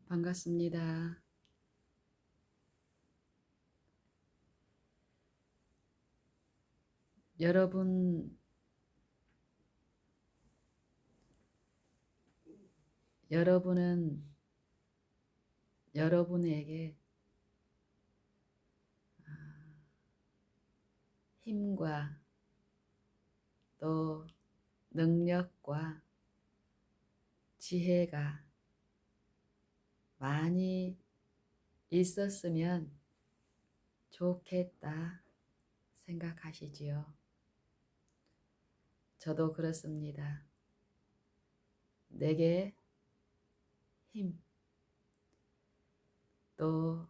반갑습니다. 여러분, 여러분은 여러분에게 힘과 또 능력과 지혜가 많이 있었으면 좋겠다 생각하시지요? 저도 그렇습니다. 내게 힘, 또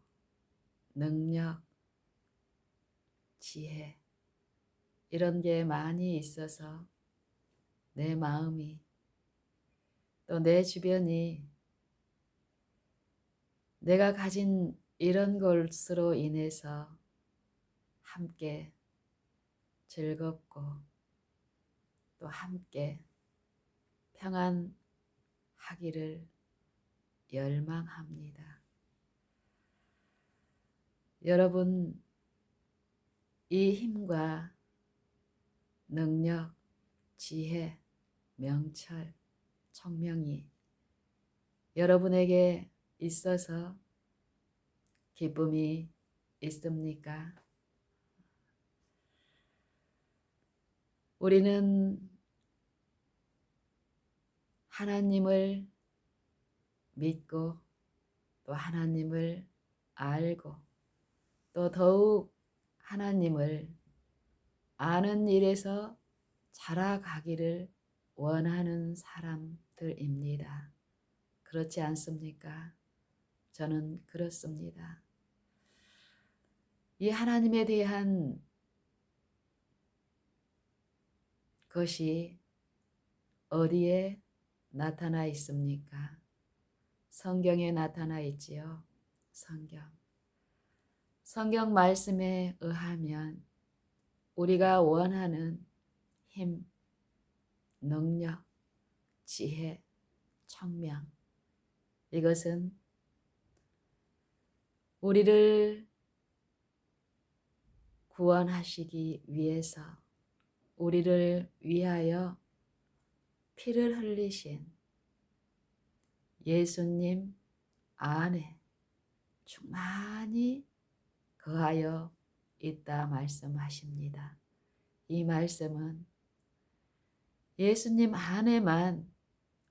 능력, 지혜 이런 게 많이 있어서 내 마음이 또 내 주변이 내가 가진 이런 것으로 인해서 함께 즐겁고 또 함께 평안하기를 열망합니다. 여러분, 이 힘과 능력, 지혜, 명철, 청명이 여러분에게 있어서 기쁨이 있습니까? 우리는 하나님을 믿고 또 하나님을 알고 또 더욱 하나님을 아는 일에서 자라가기를 원하는 사람들입니다. 그렇지 않습니까? 저는 그렇습니다. 이 하나님에 대한 것이 어디에 나타나 있습니까? 성경에 나타나 있지요. 성경 말씀에 의하면 우리가 원하는 힘, 능력, 지혜, 청명 이것은 우리를 구원하시기 위해서 우리를 위하여 피를 흘리신 예수님 안에 충만히 거하여 있다 말씀하십니다. 이 말씀은 예수님 안에만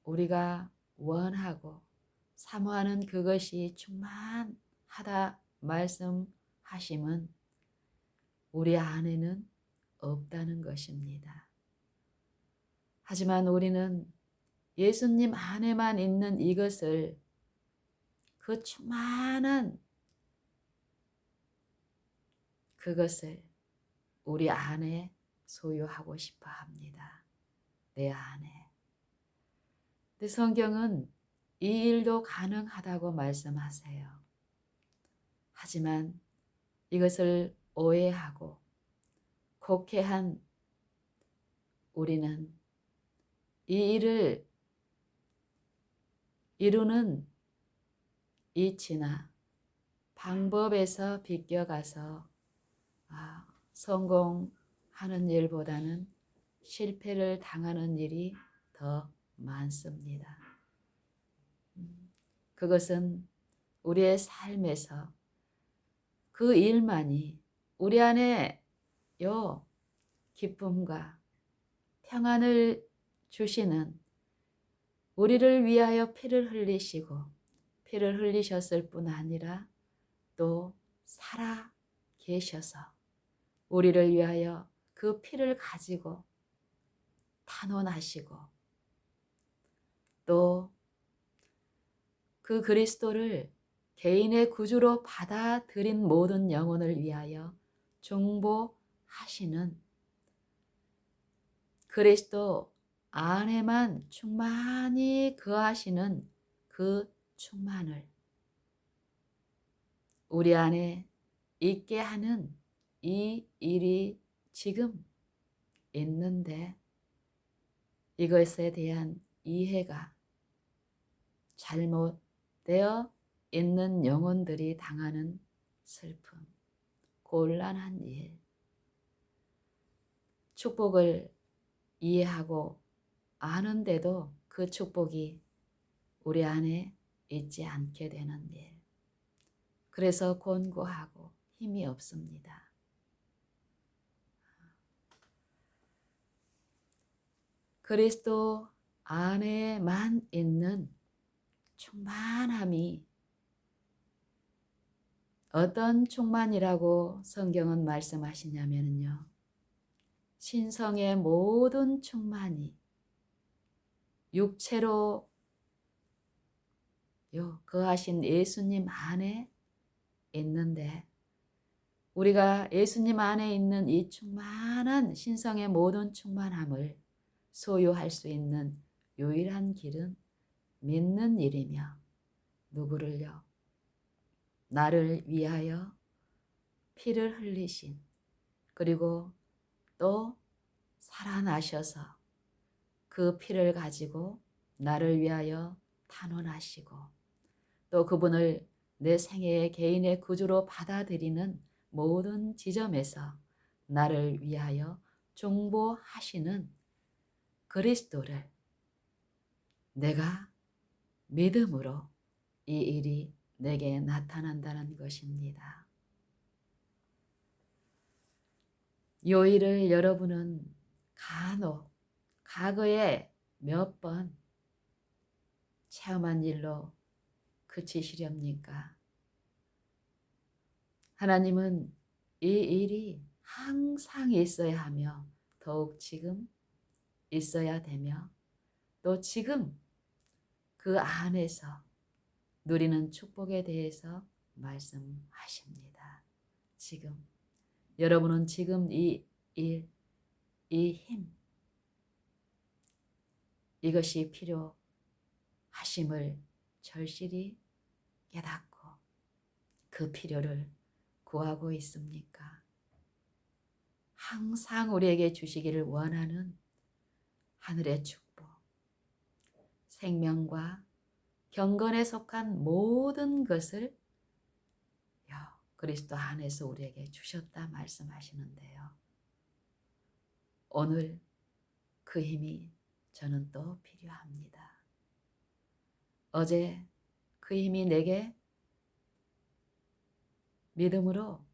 우리가 원하고 사모하는 그것이 충만하다 말씀하심은 우리 안에는 없다는 것입니다. 하지만 우리는 예수님 안에만 있는 이것을 그 충만한 그것을 우리 안에 소유하고 싶어 합니다. 내 안에. 근데 성경은 이 일도 가능하다고 말씀하세요. 하지만 이것을 오해하고 곡해한 우리는 이 일을 이루는 이치나 방법에서 비껴가서 성공하는 일보다는 실패를 당하는 일이 더 많습니다. 그것은 우리의 삶에서 그 일만이 우리 안에 기쁨과 평안을 주시는 우리를 위하여 피를 흘리시고 피를 흘리셨을 뿐 아니라 또 살아 계셔서 우리를 위하여 그 피를 가지고 탄원하시고 또 그 그리스도를 개인의 구주로 받아들인 모든 영혼을 위하여 중보하시는 그리스도 안에만 충만히 거하시는 그 충만을 우리 안에 있게 하는 이 일이 지금 있는데 이것에 대한 이해가 잘못되어 있는 영혼들이 당하는 슬픔, 곤란한 일, 축복을 이해하고 아는데도 그 축복이 우리 안에 있지 않게 되는 일. 그래서 곤고하고 힘이 없습니다. 그리스도 안에만 있는 충만함이 어떤 충만이라고 성경은 말씀하시냐면요. 신성의 모든 충만이 육체로 거하신 예수님 안에 있는데 우리가 예수님 안에 있는 이 충만한 신성의 모든 충만함을 소유할 수 있는 유일한 길은 믿는 일이며 누구를요? 나를 위하여 피를 흘리신 그리고 또 살아나셔서 그 피를 가지고 나를 위하여 탄원하시고 또 그분을 내 생애의 개인의 구주로 받아들이는 모든 지점에서 나를 위하여 중보하시는 그리스도를 내가 믿음으로 이 일이 내게 나타난다는 것입니다. 이 일을 여러분은 간혹 과거에 몇 번 체험한 일로 그치시렵니까? 하나님은 이 일이 항상 있어야 하며 더욱 지금 있어야 되며 또 지금 그 안에서 누리는 축복에 대해서 말씀하십니다. 지금 여러분은 지금 이 일, 이 힘 이것이 필요하심을 절실히 깨닫고 그 필요를 구하고 있습니까? 항상 우리에게 주시기를 원하는 하늘의 축복, 생명과 경건에 속한 모든 것을 그리스도 안에서 우리에게 주셨다 말씀하시는데요. 오늘 그 힘이 저는 또 필요합니다. 어제 그 힘이 내게 믿음으로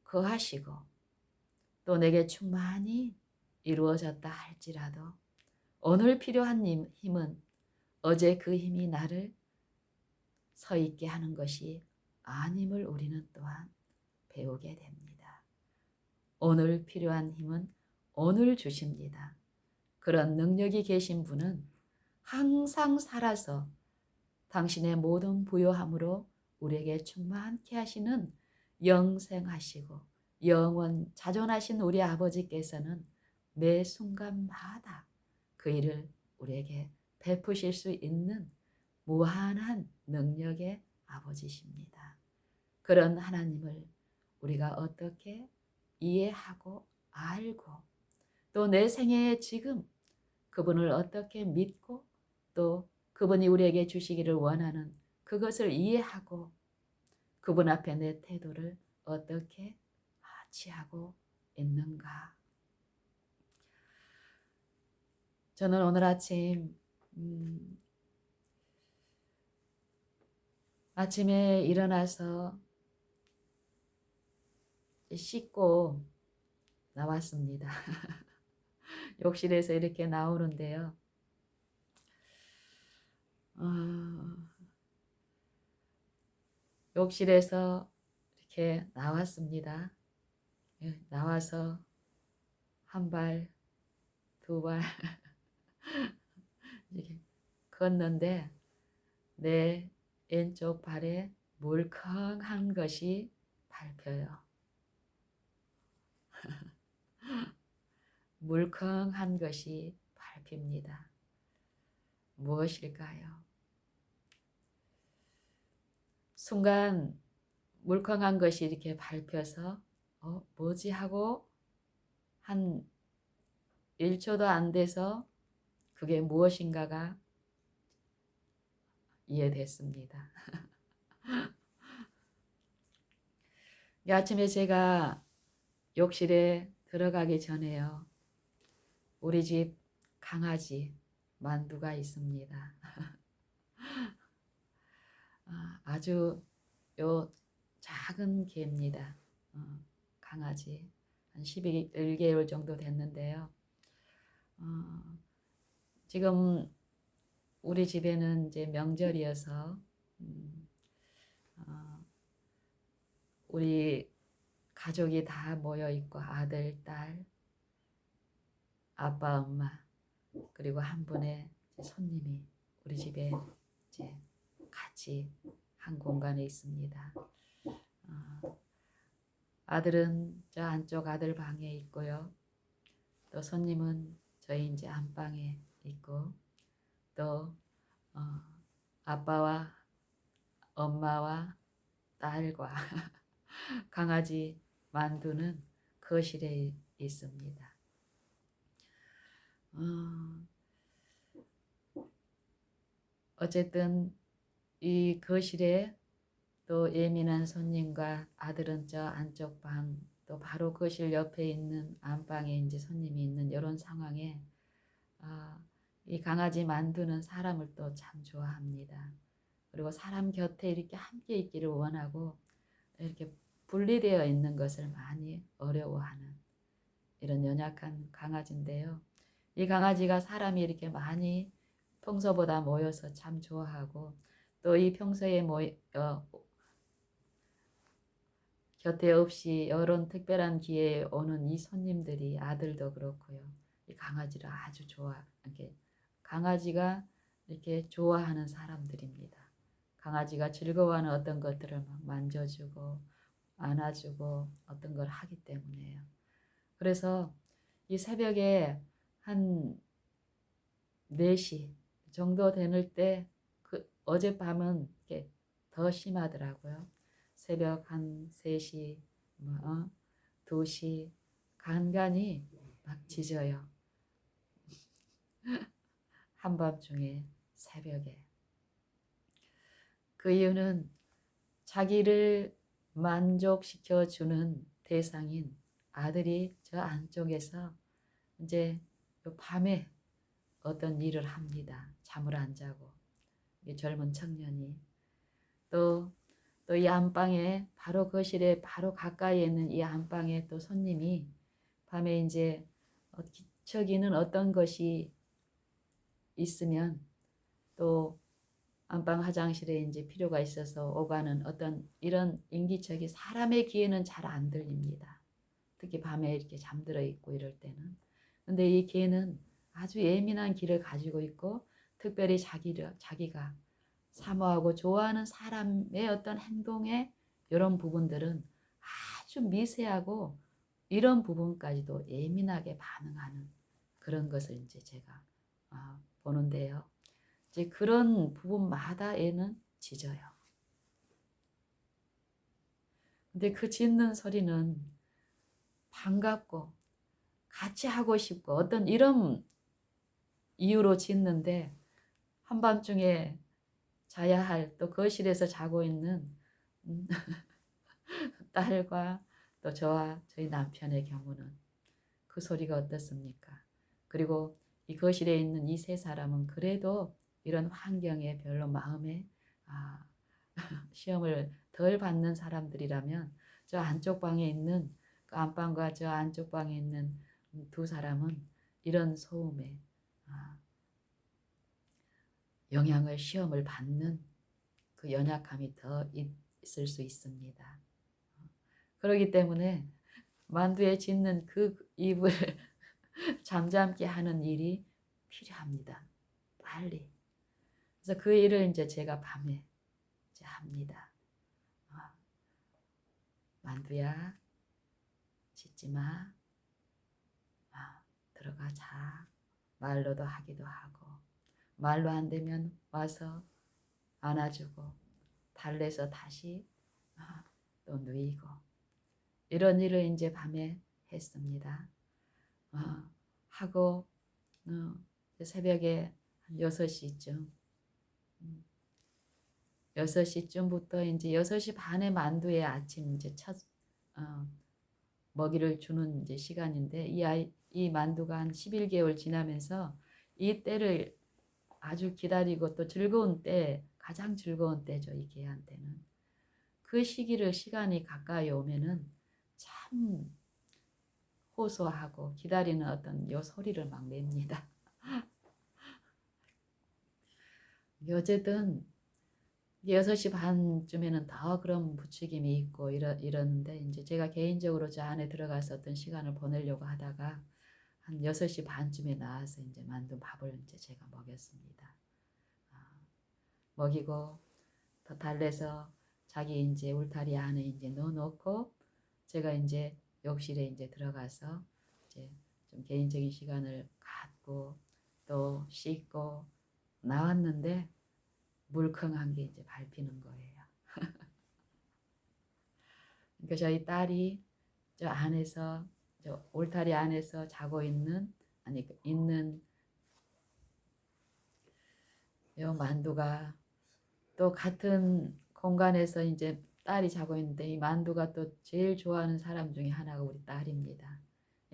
거하시고 또 내게 충만히 이루어졌다 할지라도 오늘 필요한 힘은 어제 그 힘이 나를 서 있게 하는 것이 아님을 우리는 또한 배우게 됩니다. 오늘 필요한 힘은 오늘 주십니다. 그런 능력이 계신 분은 항상 살아서 당신의 모든 부요함으로 우리에게 충만케 하시는 영생하시고 영원 자존하신 우리 아버지께서는 매 순간마다 그 일을 우리에게 베푸실 수 있는 무한한 능력의 아버지십니다. 그런 하나님을 우리가 어떻게 이해하고 알고 또 내 생애에 지금 그분을 어떻게 믿고 또 그분이 우리에게 주시기를 원하는 그것을 이해하고 그분 앞에 내 태도를 어떻게 취하고 있는가. 저는 오늘 아침 아침에 일어나서 씻고 나왔습니다. 욕실에서 이렇게 나오는데요. 욕실에서 이렇게 나왔습니다. 나와서 한 발, 두 발 이렇게 걷는데 내 왼쪽 발에 물컹한 것이 밟혀요. 물컹한 것이 밟힙니다. 무엇일까요? 순간 물컹한 것이 이렇게 밟혀서 뭐지 하고 한 1초도 안 돼서 그게 무엇인가가 이해됐습니다. 이 아침에 제가 욕실에 들어가기 전에요. 우리 집 강아지 만두가 있습니다. 아주 요 작은 개입니다. 강아지 한 11개월 정도 됐는데요. 지금 우리 집에는 이제 명절이어서 우리 가족이 다 모여 있고 아들, 딸, 아빠, 엄마 그리고 한 분의 손님이 우리 집에 이제 같이 한 공간에 있습니다. 아들은 저 안쪽 아들 방에 있고요. 또 손님은 저희 이제 안방에 있고 또 아빠와 엄마와 딸과 강아지 만두는 거실에 있습니다. 어쨌든 이 거실에 또 예민한 손님과 아들은 저 안쪽 방, 또 바로 거실 옆에 있는 안방에 이제 손님이 있는 이런 상황에 이 강아지 만두는 사람을 또 참 좋아합니다. 그리고 사람 곁에 이렇게 함께 있기를 원하고 이렇게 분리되어 있는 것을 많이 어려워하는 이런 연약한 강아지인데요. 이 강아지가 사람이 이렇게 많이 평소보다 모여서 참 좋아하고 또 이 평소에 곁에 없이 이런 특별한 기회에 오는 이 손님들이 아들도 그렇고요. 이 강아지를 아주 이렇게 강아지가 이렇게 좋아하는 사람들입니다. 강아지가 즐거워하는 어떤 것들을 막 만져주고 안아주고 어떤 걸 하기 때문에요. 그래서 이 새벽에 한 4시 정도 되는 때 어젯밤은 이렇게 더 심하더라고요. 새벽 한 3시, 2시 간간이 막 짖어요. 한밤중에 새벽에. 그 이유는 자기를 만족시켜주는 대상인 아들이 저 안쪽에서 이제 밤에 어떤 일을 합니다. 잠을 안 자고. 젊은 청년이. 또 이 안방에 바로 거실에 바로 가까이에 있는 이 안방에 또 손님이 밤에 이제 기척이는 어떤 것이 있으면 또 안방 화장실에 이제 필요가 있어서 오가는 어떤 이런 인기척이 사람의 귀에는 잘 안 들립니다. 특히 밤에 이렇게 잠들어 있고 이럴 때는. 근데 이 개는 아주 예민한 귀를 가지고 있고 특별히 자기가 사모하고 좋아하는 사람의 어떤 행동의 이런 부분들은 아주 미세하고 이런 부분까지도 예민하게 반응하는 그런 것을 이제 제가 보는데요. 이제 그런 부분마다 애는 짖어요. 근데 그 짖는 소리는 반갑고 같이 하고 싶고 어떤 이런 이유로 짖는데 한밤중에 자야 할 또 거실에서 자고 있는 딸과 또 저와 저희 남편의 경우는 그 소리가 어떻습니까? 그리고 이 거실에 있는 이 3사람은 그래도 이런 환경에 별로 마음에 시험을 덜 받는 사람들이라면 저 안쪽 방에 있는 그 안방과 저 안쪽 방에 있는 2사람은 이런 소음에 영향을 시험을 받는 그 연약함이 더 있을 수 있습니다. 그렇기 때문에 만두에 짖는 그 입을 잠잠케 하는 일이 필요합니다. 빨리. 그래서 그 일을 이제 제가 밤에 이제 합니다. 만두야, 짖지 마. 들어가 자. 말로도 하기도 하고 말로 안 되면 와서 안아주고 달래서 다시 또 누이고 이런 일을 이제 밤에 했습니다. 하고 새벽에 한 6시쯤 6시쯤부터 이제 6시 반에 만두에 아침 이제 첫 어, 먹이를 주는 이제 시간인데 이 만두가 한 11개월 지나면서 이 때를 아주 기다리고 또 즐거운 때, 가장 즐거운 때죠, 이 개한테는. 그 시간이 가까이 오면은 참 호소하고 기다리는 어떤 요 소리를 막 냅니다. 어쨌든 6시 반쯤에는 더 그런 부추김이 있고 이러는데 이제 제가 개인적으로 저 안에 들어가서 어떤 시간을 보내려고 하다가 한 6시 반쯤에 나와서 이제 만두 밥을 이제 제가 먹였습니다. 먹이고 더 달래서 자기 이제 울타리 안에 이제 넣어놓고 제가 이제 욕실에 이제 들어가서 이제 좀 개인적인 시간을 갖고 또 씻고 나왔는데 물컹한 게 이제 밟히는 거예요. 그러니까 저희 딸이 저 안에서 저 울타리 안에서 자고 있는 요 만두가 또 같은 공간에서 이제 딸이 자고 있는데 이 만두가 또 제일 좋아하는 사람 중에 하나가 우리 딸입니다.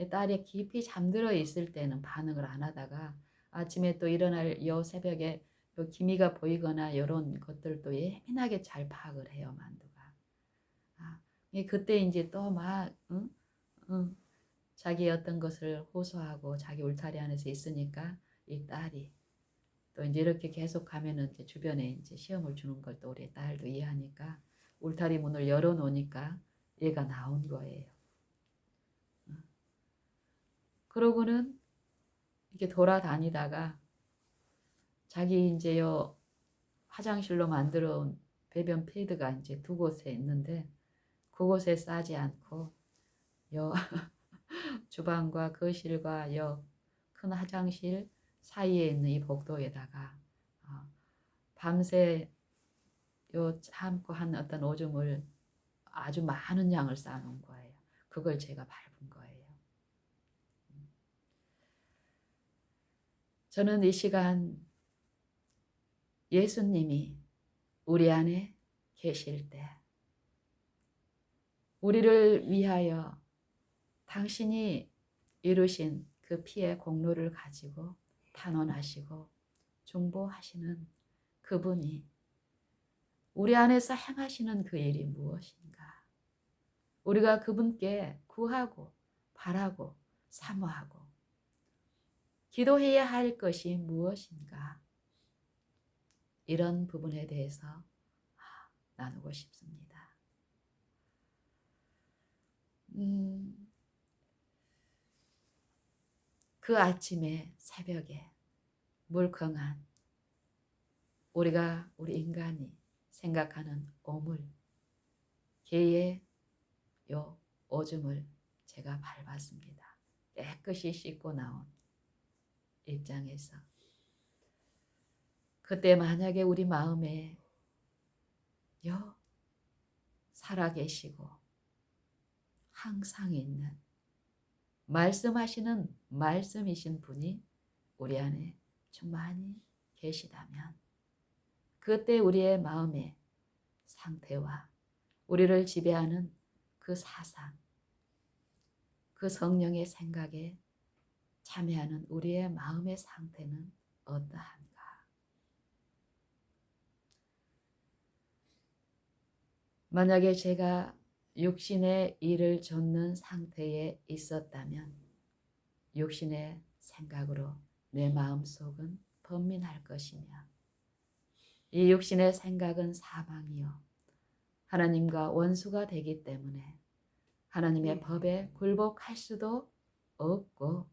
딸이 깊이 잠들어 있을 때는 반응을 안 하다가 아침에 또 일어날 요 새벽에 요 기미가 보이거나 이런 것들도 예민하게 잘 파악을 해요, 만두가. 그때 이제 또 막 응, 자기 어떤 것을 호소하고 자기 울타리 안에서 있으니까 이 딸이 또 이제 이렇게 계속 가면은 이제 주변에 이제 시험을 주는 걸 또 우리 딸도 이해하니까 울타리 문을 열어놓으니까 얘가 나온 거예요. 그러고는 이렇게 돌아다니다가 자기 이제 요 화장실로 만들어 온 배변 패드가 이제 두 곳에 있는데 그곳에 싸지 않고 요 주방과 거실과 요 큰 화장실 사이에 있는 이 복도에다가 밤새 요 참고 한 어떤 오줌을 아주 많은 양을 쌓아놓은 거예요. 그걸 제가 밟은 거예요. 저는 이 시간 예수님이 우리 안에 계실 때 우리를 위하여 당신이 이루신 그 피의 공로를 가지고 탄원하시고 중보하시는 그분이 우리 안에서 행하시는 그 일이 무엇인가? 우리가 그분께 구하고 바라고 사모하고 기도해야 할 것이 무엇인가? 이런 부분에 대해서 나누고 싶습니다. 그 아침에 새벽에 물컹한 우리 인간이 생각하는 오물, 개의 요 오줌을 제가 밟았습니다. 깨끗이 씻고 나온 입장에서 그때 만약에 우리 마음에 요 살아계시고 항상 있는 말씀하시는 말씀이신 분이 우리 안에 충만히 계시다면 그때 우리의 마음의 상태와 우리를 지배하는 그 사상, 그 성령의 생각에 참여하는 우리의 마음의 상태는 어떠한가? 만약에 제가 육신의 일을 좇는 상태에 있었다면 육신의 생각으로 내 마음속은 번민할 것이며 이 육신의 생각은 사망이요 하나님과 원수가 되기 때문에 하나님의 법에 굴복할 수도 없고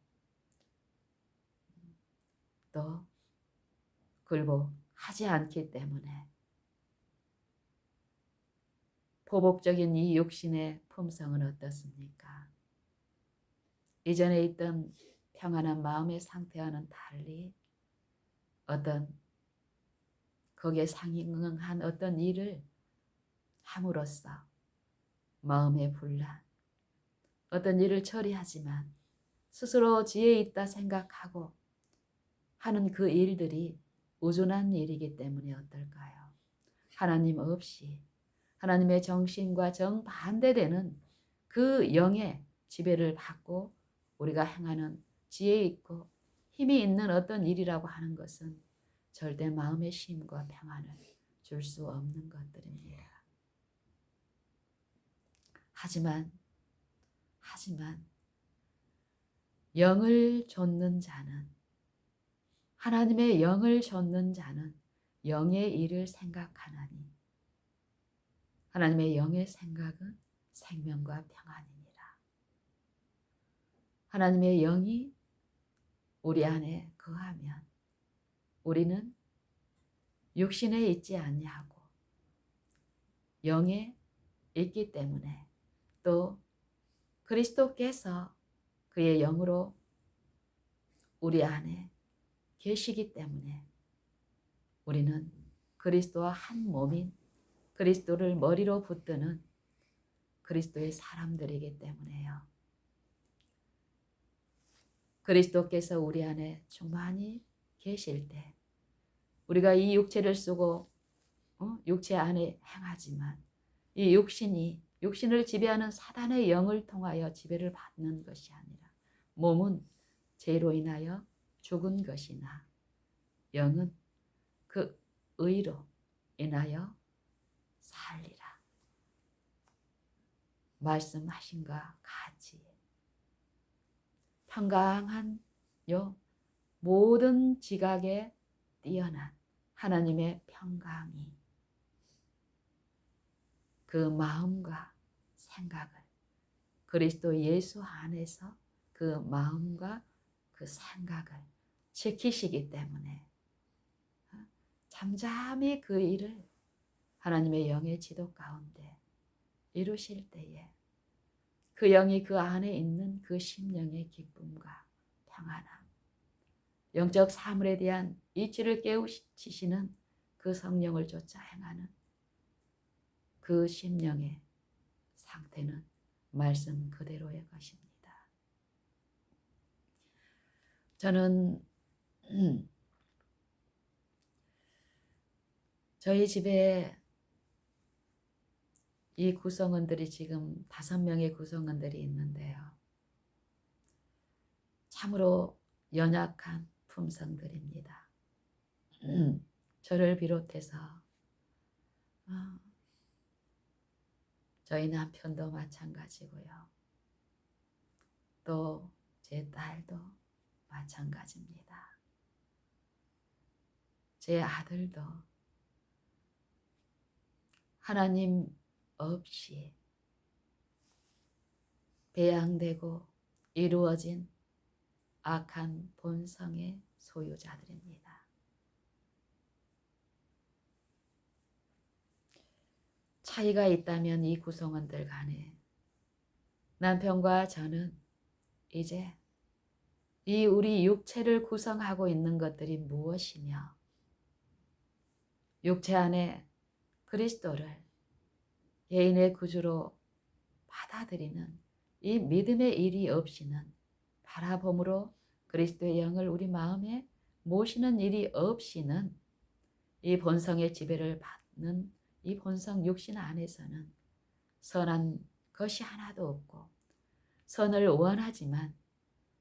또 굴복하지 않기 때문에 보복적인 이 육신의 품성은 어떻습니까? 이전에 있던 평안한 마음의 상태와는 달리 어떤 거기에 상응한 어떤 일을 함으로써 마음의 분란, 어떤 일을 처리하지만 스스로 지혜 있다 생각하고 하는 그 일들이 우준한 일이기 때문에 어떨까요? 하나님 없이 하나님의 정신과 정반대되는 그 영의 지배를 받고 우리가 행하는 지혜 있고 힘이 있는 어떤 일이라고 하는 것은 절대 마음의 쉼과 평안을 줄 수 없는 것들입니다. 하지만 영을 좇는 자는, 하나님의 영을 좇는 자는 영의 일을 생각하나니 하나님의 영의 생각은 생명과 평안이니라. 하나님의 영이 우리 안에 거하면 우리는 육신에 있지 아니하고 영에 있기 때문에, 또 그리스도께서 그의 영으로 우리 안에 계시기 때문에 우리는 그리스도와 한 몸인, 그리스도를 머리로 붙드는 그리스도의 사람들이기 때문에요. 그리스도께서 우리 안에 충만히 계실 때 우리가 이 육체를 쓰고 육체 안에 행하지만 이 육신을 지배하는 사단의 영을 통하여 지배를 받는 것이 아니라 몸은 죄로 인하여 죽은 것이나 영은 그 의로 인하여 살리라 말씀하신과 같이 평강한 모든 지각에 뛰어난 하나님의 평강이 그 마음과 생각을 그리스도 예수 안에서 그 마음과 그 생각을 지키시기 때문에 잠잠히 그 일을 하나님의 영의 지도 가운데 이루실 때에 그 영이 그 안에 있는 그 심령의 기쁨과 평안함, 영적 사물에 대한 이치를 깨우치시는 그 성령을 쫓아 행하는 그 심령의 상태는 말씀 그대로의 것입니다. 저는 저희 집에 이 구성원들이 지금 5명의 구성원들이 있는데요. 참으로 연약한 품성들입니다. 저를 비롯해서 저희 남편도 마찬가지고요. 또 제 딸도 마찬가지입니다. 제 아들도 하나님 없이 배양되고 이루어진 악한 본성의 소유자들입니다. 차이가 있다면 이 구성원들 간에 남편과 저는 이제 이 우리 육체를 구성하고 있는 것들이 무엇이며 육체 안에 그리스도를 개인의 구주로 받아들이는 이 믿음의 일이 없이는, 바라봄으로 그리스도의 영을 우리 마음에 모시는 일이 없이는 이 본성의 지배를 받는 이 본성 육신 안에서는 선한 것이 하나도 없고 선을 원하지만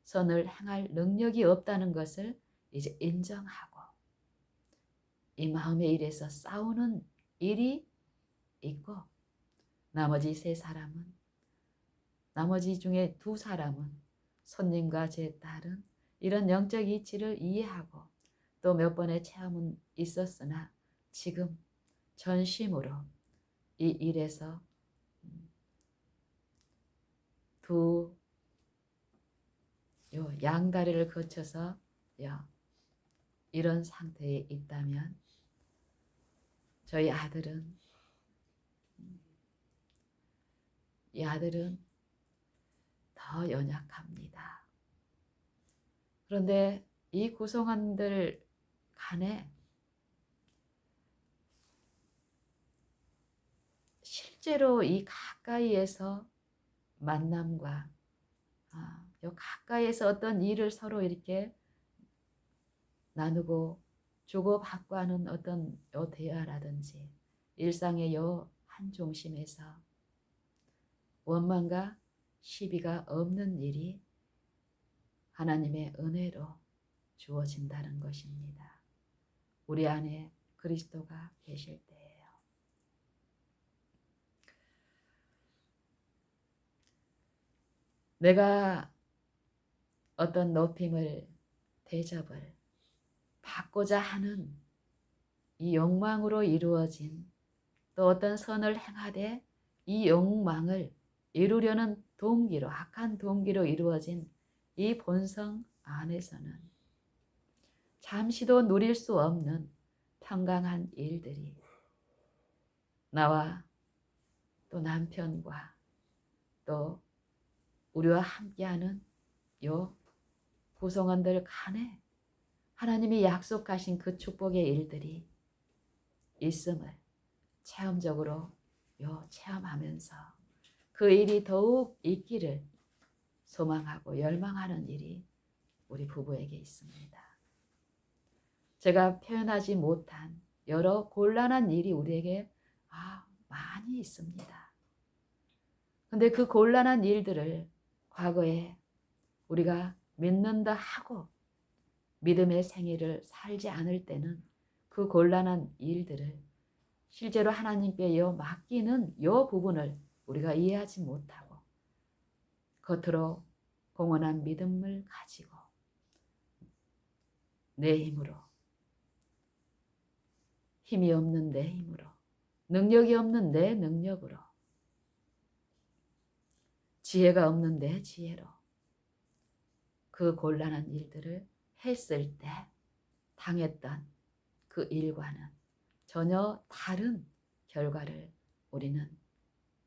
선을 행할 능력이 없다는 것을 이제 인정하고 이 마음의 일에서 싸우는 일이 있고, 나머지 중에 2사람은 손님과 제 딸은 이런 영적 이치를 이해하고 또 몇 번의 체험은 있었으나 지금 전심으로 이 일에서 양다리를 거쳐서 이런 상태에 있다면 저희 이 아들은 더 연약합니다. 그런데 이 구성원들 간에 실제로 이 가까이에서 만남과 가까이에서 어떤 일을 서로 이렇게 나누고 주고받고 하는 어떤 대화라든지 일상의 요 한 중심에서 원망과 시비가 없는 일이 하나님의 은혜로 주어진다는 것입니다. 우리 안에 그리스도가 계실 때예요. 내가 어떤 높임을, 대접을 받고자 하는 이 욕망으로 이루어진, 또 어떤 선을 행하되 이 욕망을 이루려는 동기로, 악한 동기로 이루어진 이 본성 안에서는 잠시도 누릴 수 없는 평강한 일들이 나와 또 남편과 또 우리와 함께하는 요 구성원들 간에 하나님이 약속하신 그 축복의 일들이 있음을 체험적으로 체험하면서 그 일이 더욱 있기를 소망하고 열망하는 일이 우리 부부에게 있습니다. 제가 표현하지 못한 여러 곤란한 일이 우리에게 많이 있습니다. 근데 그 곤란한 일들을 과거에 우리가 믿는다 하고 믿음의 생애를 살지 않을 때는 그 곤란한 일들을 실제로 하나님께 맡기는 요 부분을 우리가 이해하지 못하고 겉으로 공언한 믿음을 가지고 내 힘으로, 힘이 없는 내 힘으로, 능력이 없는 내 능력으로, 지혜가 없는 내 지혜로 그 곤란한 일들을 했을 때 당했던 그 일과는 전혀 다른 결과를 우리는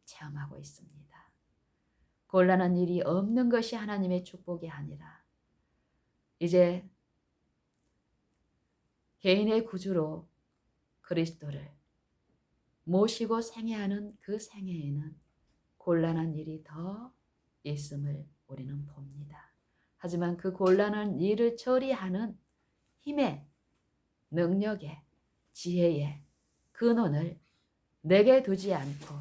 체험하고 있습니다. 곤란한 일이 없는 것이 하나님의 축복이 아니라 이제 개인의 구주로 그리스도를 모시고 생애하는 그 생애에는 곤란한 일이 더 있음을 우리는 봅니다. 하지만 그 곤란한 일을 처리하는 힘의, 능력의, 지혜의 근원을 내게 두지 않고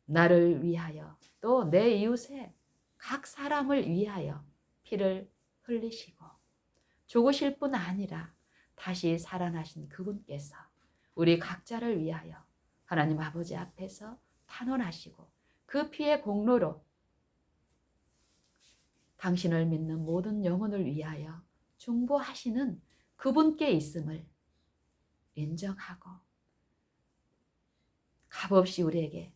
나를 위하여 또 내 이웃의 각 사람을 위하여 피를 흘리시고 죽으실 뿐 아니라 다시 살아나신 그분께서 우리 각자를 위하여 하나님 아버지 앞에서 탄원하시고 그 피의 공로로 당신을 믿는 모든 영혼을 위하여 중보하시는 그분께 있음을 인정하고 값없이 우리에게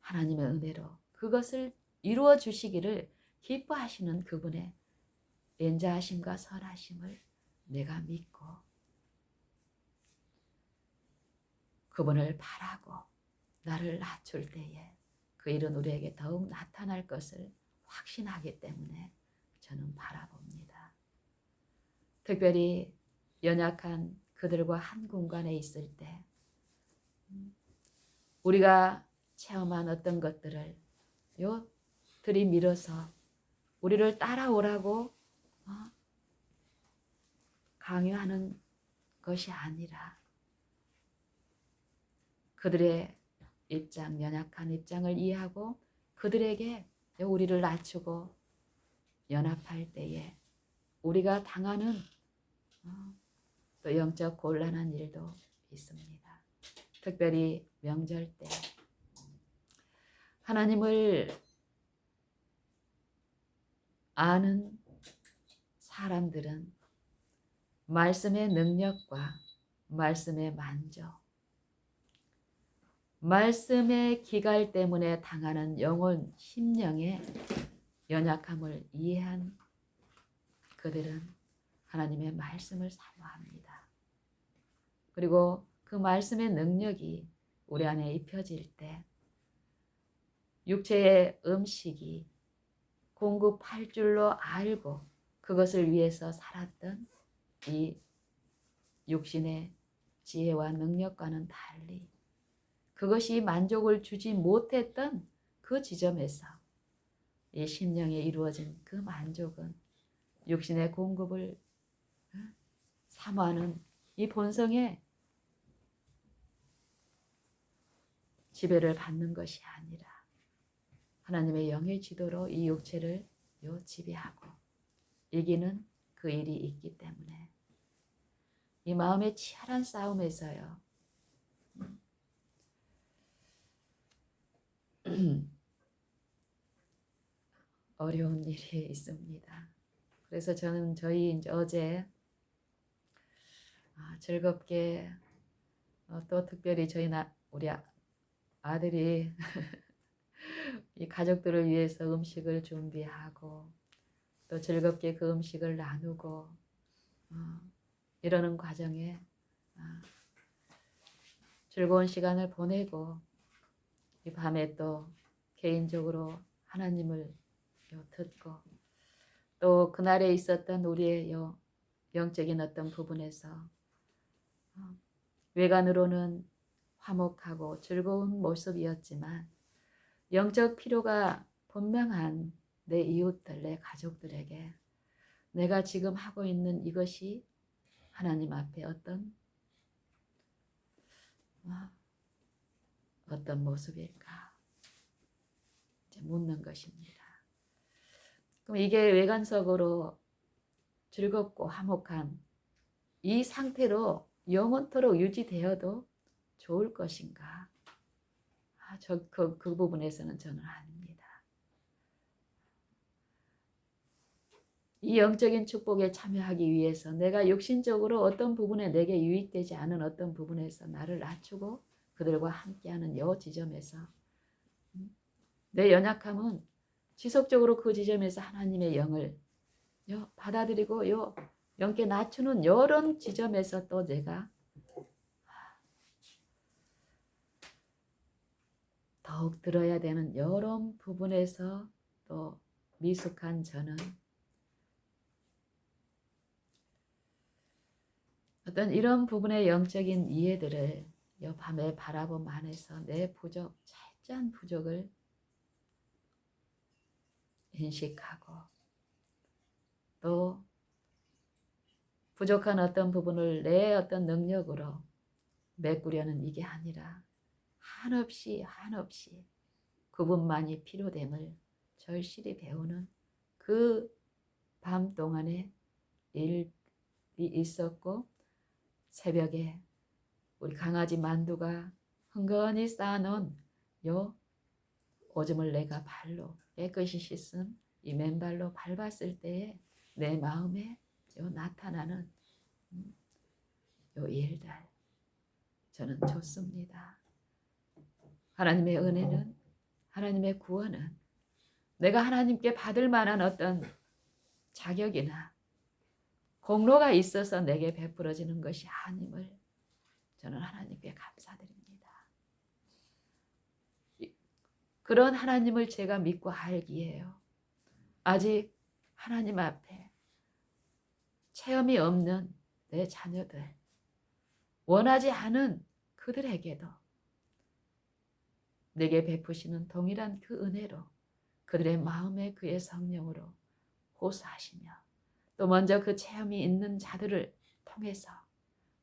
하나님의 은혜로 그것을 이루어 주시기를 기뻐하시는 그분의 인자하심과 선하심을 내가 믿고 그분을 바라고 나를 낮출 때에 그 일은 우리에게 더욱 나타날 것을 확신하기 때문에 저는 바라봅니다. 특별히 연약한 그들과 한 공간에 있을 때 우리가 체험한 어떤 것들을 들이밀어서 우리를 따라오라고 강요하는 것이 아니라 그들의 입장, 연약한 입장을 이해하고 그들에게 우리를 낮추고 연합할 때에 우리가 당하는 또 영적 곤란한 일도 있습니다. 특별히 명절 때 하나님을 아는 사람들은 말씀의 능력과 말씀의 만족, 말씀의 기갈 때문에 당하는 영혼, 심령의 연약함을 이해한 그들은 하나님의 말씀을 사모합니다. 그리고 그 말씀의 능력이 우리 안에 입혀질 때 육체의 음식이 공급할 줄로 알고 그것을 위해서 살았던 이 육신의 지혜와 능력과는 달리 그것이 만족을 주지 못했던 그 지점에서 이 심령에 이루어진 그 만족은 육신의 공급을 사모하는 이 본성의 지배를 받는 것이 아니라 하나님의 영의 지도로 이 육체를 지배하고 이기는 그 일이 있기 때문에 이 마음의 치열한 싸움에서요. 어려운 일이 있습니다. 그래서 저는 저희 어제 즐겁게 또 특별히 우리 아들이 이 가족들을 위해서 음식을 준비하고 또 즐겁게 그 음식을 나누고 이러는 과정에 즐거운 시간을 보내고 이 밤에 또 개인적으로 하나님을 듣고 또 그날에 있었던 우리의 영적인 어떤 부분에서 외관으로는 화목하고 즐거운 모습이었지만 영적 필요가 분명한 내 이웃들, 내 가족들에게 내가 지금 하고 있는 이것이 하나님 앞에 어떤 모습일까 이제 묻는 것입니다. 그럼 이게 외관적으로 즐겁고 화목한 이 상태로 영원토록 유지되어도 좋을 것인가? 그 부분에서는 저는 아닙니다. 이 영적인 축복에 참여하기 위해서 내가 육신적으로 어떤 부분에 내게 유익되지 않은 어떤 부분에서 나를 낮추고 그들과 함께하는 이 지점에서 내 연약함은 지속적으로 그 지점에서 하나님의 영을 받아들이고 영께 낮추는 이런 지점에서 또 내가 더욱 들어야 되는 이런 부분에서 또 미숙한 저는 어떤 이런 부분의 영적인 이해들을 이 밤에 바라봄 안에서 내 철저한 부족을 인식하고 또 부족한 어떤 부분을 내 어떤 능력으로 메꾸려는 이게 아니라 한없이 그분만이 필요됨을 절실히 배우는 그 밤 동안에 일이 있었고 새벽에 우리 강아지 만두가 흥건히 쌓아놓은 오줌을 내가 발로 깨끗이 씻은 이 맨발로 밟았을 때에 내 마음에 나타나는 일들 저는 좋습니다. 하나님의 은혜는 하나님의 구원은 내가 하나님께 받을 만한 어떤 자격이나 공로가 있어서 내게 베풀어지는 것이 아님을 저는 하나님께 감사드립니다. 그런 하나님을 제가 믿고 알기에요. 아직 하나님 앞에 체험이 없는 내 자녀들, 원하지 않은 그들에게도 내게 베푸시는 동일한 그 은혜로 그들의 마음에 그의 성령으로 호소하시며 또 먼저 그 체험이 있는 자들을 통해서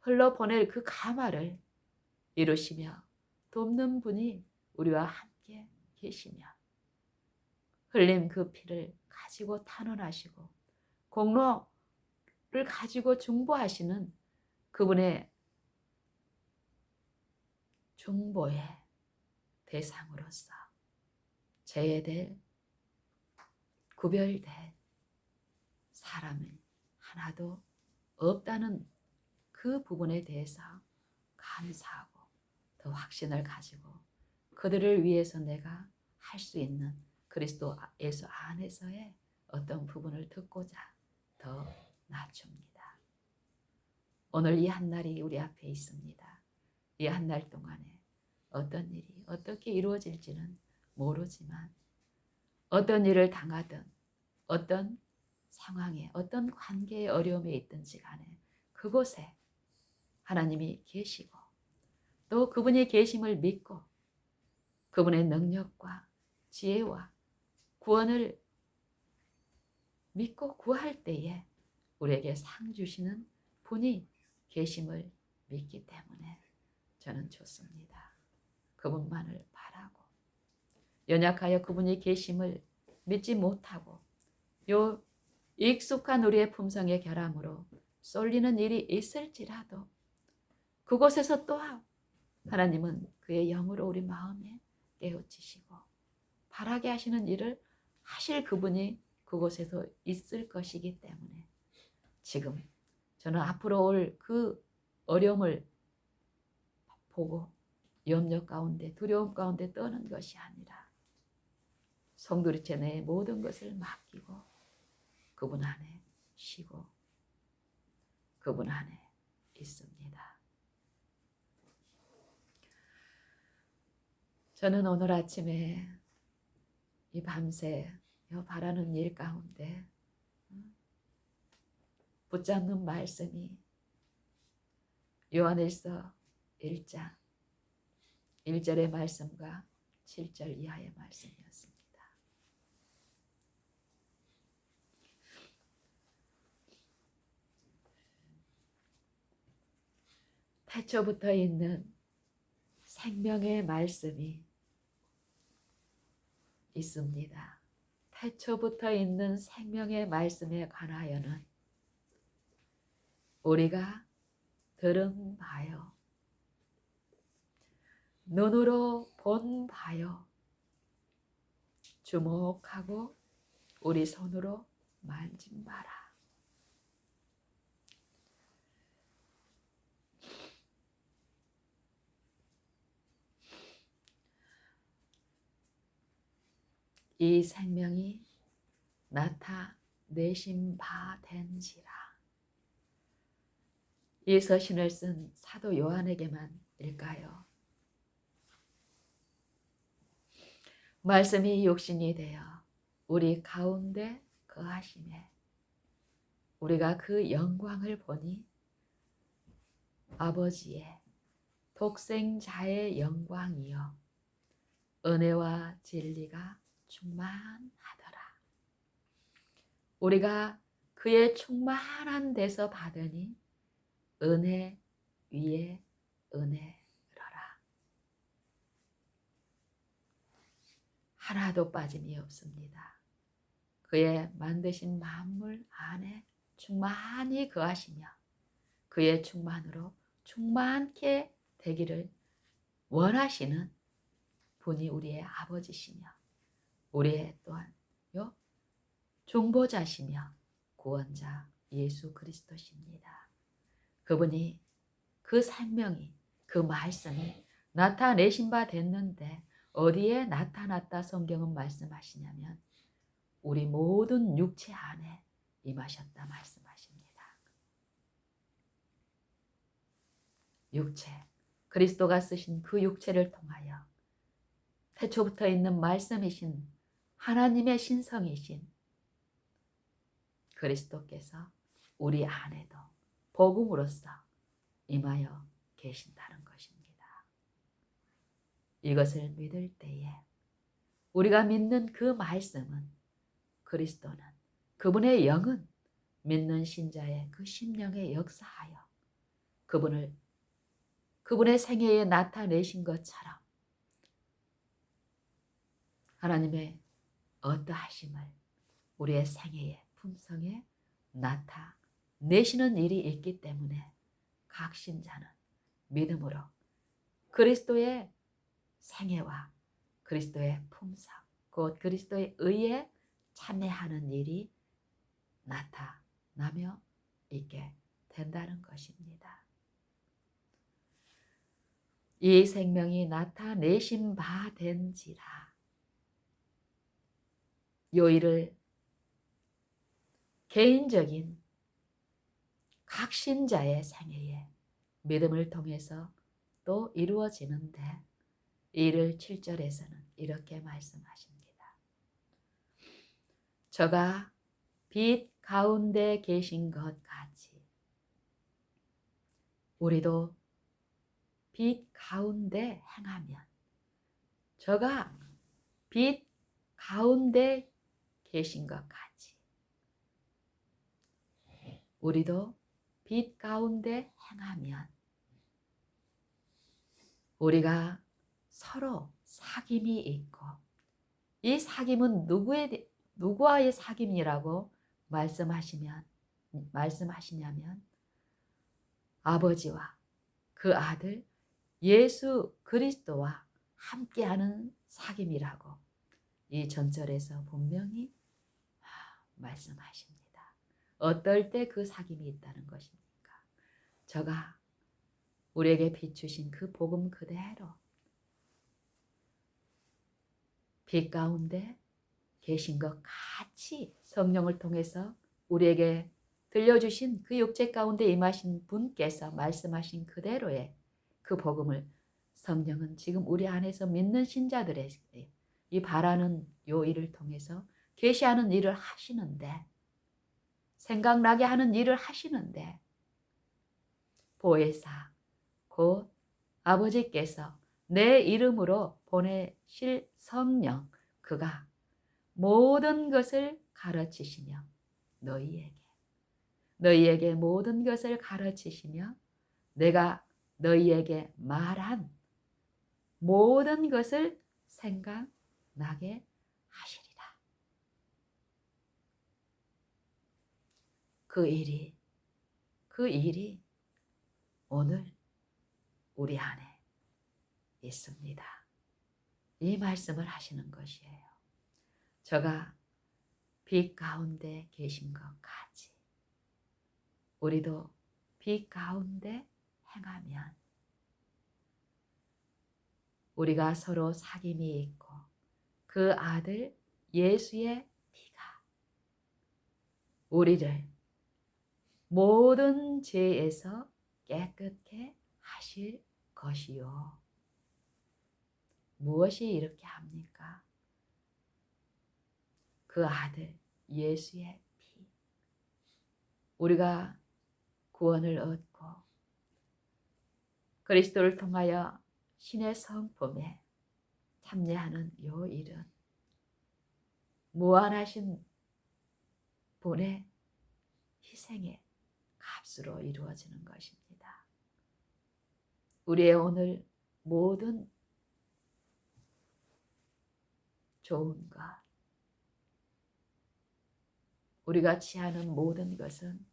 흘러보낼 그 감화를 이루시며 돕는 분이 우리와 함께 계시며 흘린 그 피를 가지고 탄원하시고 공로를 가지고 중보하시는 그분의 중보의 대상으로서 제외될 구별될 사람이 하나도 없다는 그 부분에 대해서 감사하고 더 확신을 가지고 그들을 위해서 내가 할 수 있는 그리스도 예수 안에서의 어떤 부분을 듣고자 더 낮춥니다. 오늘 이 한날이 우리 앞에 있습니다. 이 한날 동안에 어떤 일이 어떻게 이루어질지는 모르지만 어떤 일을 당하든 어떤 상황에 어떤 관계의 어려움에 있든지 간에 그곳에 하나님이 계시고 또 그분이 계심을 믿고 그분의 능력과 지혜와 구원을 믿고 구할 때에 우리에게 상 주시는 분이 계심을 믿기 때문에 저는 좋습니다. 그분만을 바라고 연약하여 그분이 계심을 믿지 못하고 요 익숙한 우리의 품성의 결함으로 쏠리는 일이 있을지라도 그곳에서 또 하나님은 그의 영으로 우리 마음에 깨우치시고 바라게 하시는 일을 하실 그분이 그곳에서 있을 것이기 때문에 지금 저는 앞으로 올 그 어려움을 보고 염려 가운데 두려움 가운데 떠는 것이 아니라 송두리째 내 모든 것을 맡기고 그분 안에 쉬고 그분 안에 있습니다. 저는 오늘 아침에 이 밤새 바라는 일 가운데 붙잡는 말씀이 요한일서 1장 1절의 말씀과 7절 이하의 말씀이었습니다. 태초부터 있는 생명의 말씀이 있습니다. 태초부터 있는 생명의 말씀에 관하여는 우리가 들은 바요, 눈으로 본 바요, 주목하고 우리 손으로 만진 바라. 이 생명이 나타내신 바 된지라. 이 서신을 쓴 사도 요한에게만 일까요? 말씀이 육신이 되어 우리 가운데 거하심에 우리가 그 영광을 보니 아버지의 독생자의 영광이요 은혜와 진리가 충만하더라. 우리가 그의 충만한 데서 받으니 은혜 위에 은혜로라. 하나도 빠짐이 없습니다. 그의 만드신 만물 안에 충만히 거하시며 그의 충만으로 충만케 되기를 원하시는 분이 우리의 아버지시며 우리의 또한 중보자시며 구원자 예수 그리스도십니다. 그분이 그 생명이 그 말씀이 나타내신 바 됐는데 어디에 나타났다 성경은 말씀하시냐면 우리 모든 육체 안에 임하셨다 말씀하십니다. 육체, 그리스도가 쓰신 그 육체를 통하여 태초부터 있는 말씀이신 하나님의 신성이신 그리스도께서 우리 안에도 복음으로써 임하여 계신다는 것입니다. 이것을 믿을 때에 우리가 믿는 그 말씀은 그리스도는 그분의 영은 믿는 신자의 그 심령에 역사하여 그분의 생애에 나타내신 것처럼 하나님의 어떠하심을 우리의 생애의 품성에 나타내시는 일이 있기 때문에 각 신자는 믿음으로 그리스도의 생애와 그리스도의 품성, 곧 그리스도의 의에 참여하는 일이 나타나며 있게 된다는 것입니다. 이 생명이 나타내신 바 된지라. 요 일을 개인적인 각 신자의 생애에 믿음을 통해서 또 이루어지는데 이를 7절에서는 이렇게 말씀하십니다. 저가 빛 가운데 계신 것 같이 우리도 빛 가운데 행하면 저가 빛 가운데 계신 것 같이 우리도 빛 가운데 행하면 우리가 서로 사귐이 있고, 이 사귐은 누구와의 사귐이라고 말씀하시냐면 아버지와 그 아들 예수 그리스도와 함께하는 사귐이라고 이 전절에서 분명히 말씀하십니다. 어떨 때 그 사귐이 있다는 것입니까? 저가 우리에게 비추신 그 복음 그대로 빛 가운데 계신 것 같이 성령을 통해서 우리에게 들려주신 그 육체 가운데 임하신 분께서 말씀하신 그대로의 그 복음을 성령은 지금 우리 안에서 믿는 신자들에게 이 바라는 요 일을 통해서 계시하는 일을 하시는데, 생각나게 하는 일을 하시는데, 보혜사 곧 아버지께서 내 이름으로 보내실 성령, 그가 모든 것을 가르치시며 너희에게 모든 것을 가르치시며 내가 너희에게 말한 모든 것을 생각나게 하시리라. 그 일이 오늘 우리 안에 있습니다. 이 말씀을 하시는 것이에요. 저가 빛 가운데 계신 것 같이 우리도 빛 가운데 행하면 우리가 서로 사귐이 있고 그 아들 예수의 피가 우리를 모든 죄에서 깨끗게 하실 것이요. 무엇이 이렇게 합니까? 그 아들 예수의 피. 우리가 구원을 얻고 그리스도를 통하여 신의 성품에 참여하는 요 일은 무한하신 분의 희생의 값으로 이루어지는 것입니다. 우리의 오늘 모든 좋은 것, 우리가 취하는 모든 것은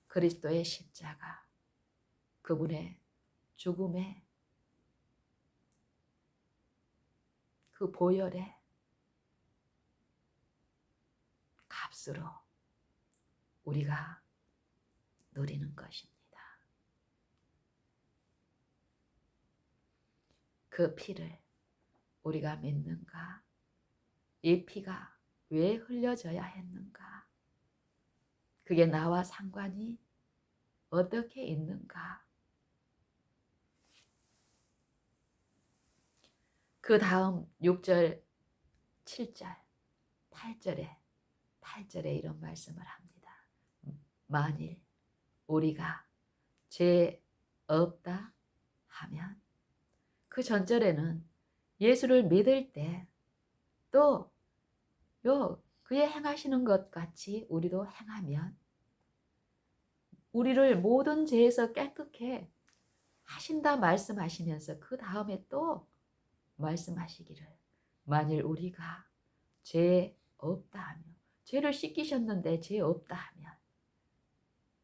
그리스도의 십자가, 그분의 죽음의 그 보혈의 값으로 우리가 누리는 것입니다. 그 피를 우리가 믿는가? 이 피가 왜 흘려져야 했는가? 그게 나와 상관이 어떻게 있는가? 그 다음 6절, 7절, 8절에 이런 말씀을 합니다. 만일 우리가 죄 없다 하면, 그 전절에는 예수를 믿을 때 또 그의 행하시는 것 같이 우리도 행하면 우리를 모든 죄에서 깨끗게 하신다 말씀하시면서 그 다음에 또 말씀하시기를, 만일 우리가 죄 없다 하며, 죄를 씻기셨는데 죄 없다 하면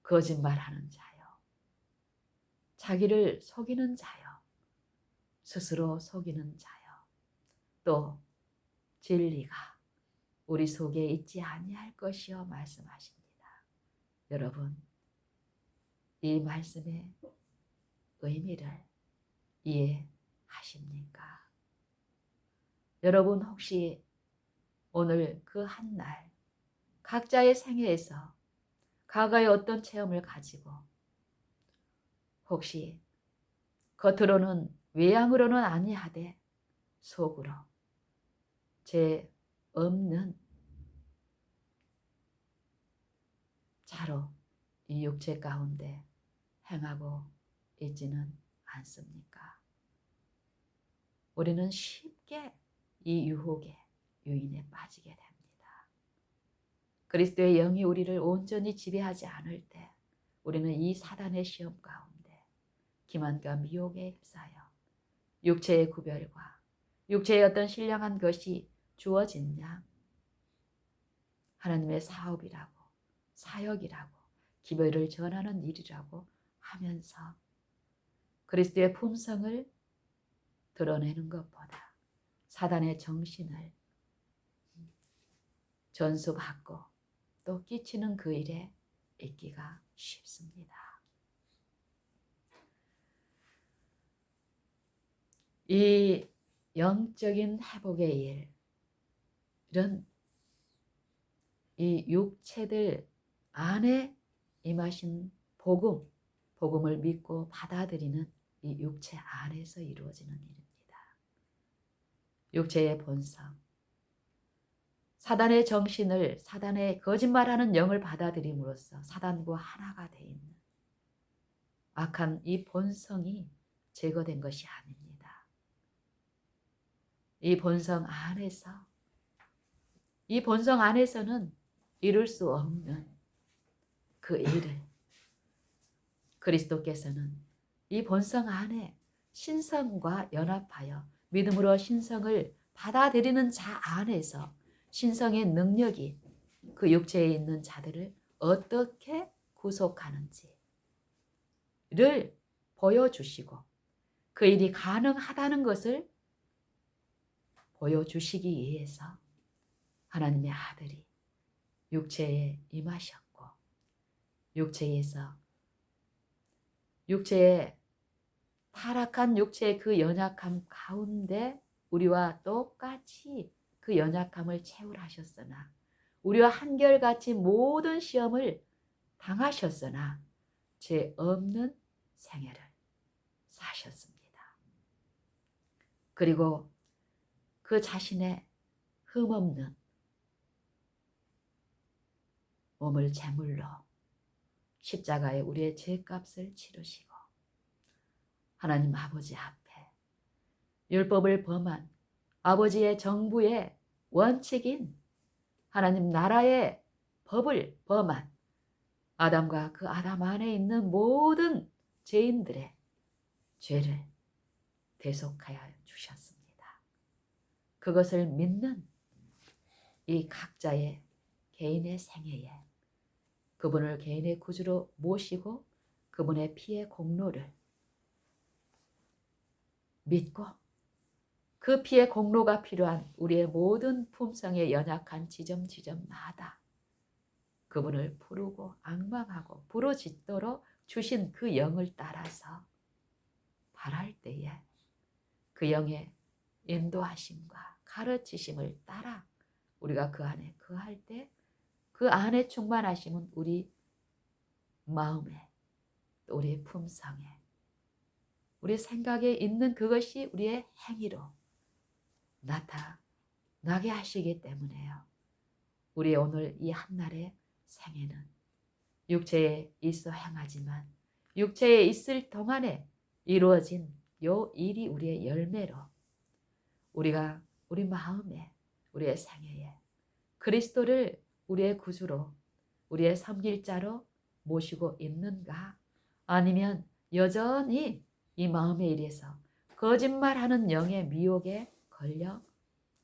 거짓말하는 자요, 자기를 속이는 자요, 스스로 속이는 자요, 또 진리가 우리 속에 있지 아니할 것이요 말씀하십니다. 여러분, 이 말씀의 의미를 이해하십니까? 여러분 혹시 오늘 그 한 날 각자의 생애에서 과거의 어떤 체험을 가지고 혹시 겉으로는 외양으로는 아니하되 속으로 죄 없는 자로 이 육체 가운데 행하고 있지는 않습니까? 우리는 쉽게 이 유인에 빠지게 됩니다. 그리스도의 영이 우리를 온전히 지배하지 않을 때 우리는 이 사단의 시험 가운데 기만과 미혹에 휩싸여 육체의 구별과 육체의 어떤 신령한 것이 주어지냐? 하나님의 사업이라고, 사역이라고, 기별을 전하는 일이라고 하면서 그리스도의 품성을 드러내는 것보다 사단의 정신을 전수받고 또 끼치는 그 일에 있기가 쉽습니다. 이 영적인 회복의 일은 이 육체들 안에 임하신 복음을 믿고 받아들이는 이 육체 안에서 이루어지는 일입니다. 육체의 본성, 사단의 정신을, 사단의 거짓말하는 영을 받아들임으로써 사단과 하나가 돼 있는 악한 이 본성이 제거된 것이 아닙니다. 이 본성 안에서는 이룰 수 없는 그 일을 그리스도께서는 이 본성 안에 신성과 연합하여 믿음으로 신성을 받아들이는 자 안에서 신성의 능력이 그 육체에 있는 자들을 어떻게 구속하는지를 보여주시고 그 일이 가능하다는 것을 보여주시기 위해서 하나님의 아들이 육체에 임하셨고 육체의 타락한 육체의 그 연약함 가운데 우리와 똑같이 그 연약함을 채울하셨으나 우리와 한결같이 모든 시험을 당하셨으나 죄 없는 생애를 사셨습니다. 그리고 그 자신의 흠없는 몸을 제물로 십자가에 우리의 죄값을 치르시고 하나님 아버지 앞에 율법을 범한 아버지의 정부의 원칙인 하나님 나라의 법을 범한 아담과 그 아담 안에 있는 모든 죄인들의 죄를 대속하여 주셨습니다. 그것을 믿는 이 각자의 개인의 생애에 그분을 개인의 구주로 모시고 그분의 피의 공로를 믿고 그 피의 공로가 필요한 우리의 모든 품성의 연약한 지점마다 그분을 부르고 앙망하고 부르짖도록 주신 그 영을 따라서 바랄 때에 그 영의 인도하심과 가르치심을 따라 우리가 그 안에 거할 때 그 안에 충만하심은 우리 마음에 또 우리의 품성에 우리 생각에 있는 그것이 우리의 행위로 나타나게 하시기 때문에요. 우리 오늘 이 한날의 생애는 육체에 있어 행하지만 육체에 있을 동안에 이루어진 요 일이 우리의 열매로 우리가 우리 마음에 우리의 생애에 그리스도를 우리의 구주로 우리의 섬길 자로 모시고 있는가 아니면 여전히 이 마음의 일에서 거짓말하는 영의 미혹에 걸려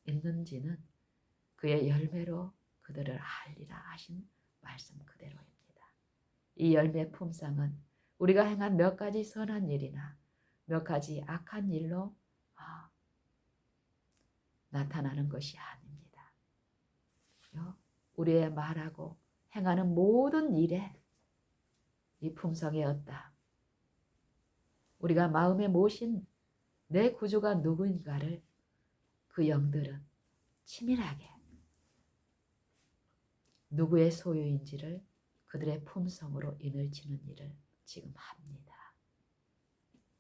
있는지는 그의 열매로 그들을 알리라 하신 말씀 그대로입니다. 이 열매 품성은 우리가 행한 몇 가지 선한 일이나 몇 가지 악한 일로 나타나는 것이 아닙니다. 우리의 말하고 행하는 모든 일에 이 품성이 없다. 우리가 마음에 모신 내 구주가 누구인가를 그 영들은 치밀하게 누구의 소유인지를 그들의 품성으로 인을 치는 일을 지금 합니다.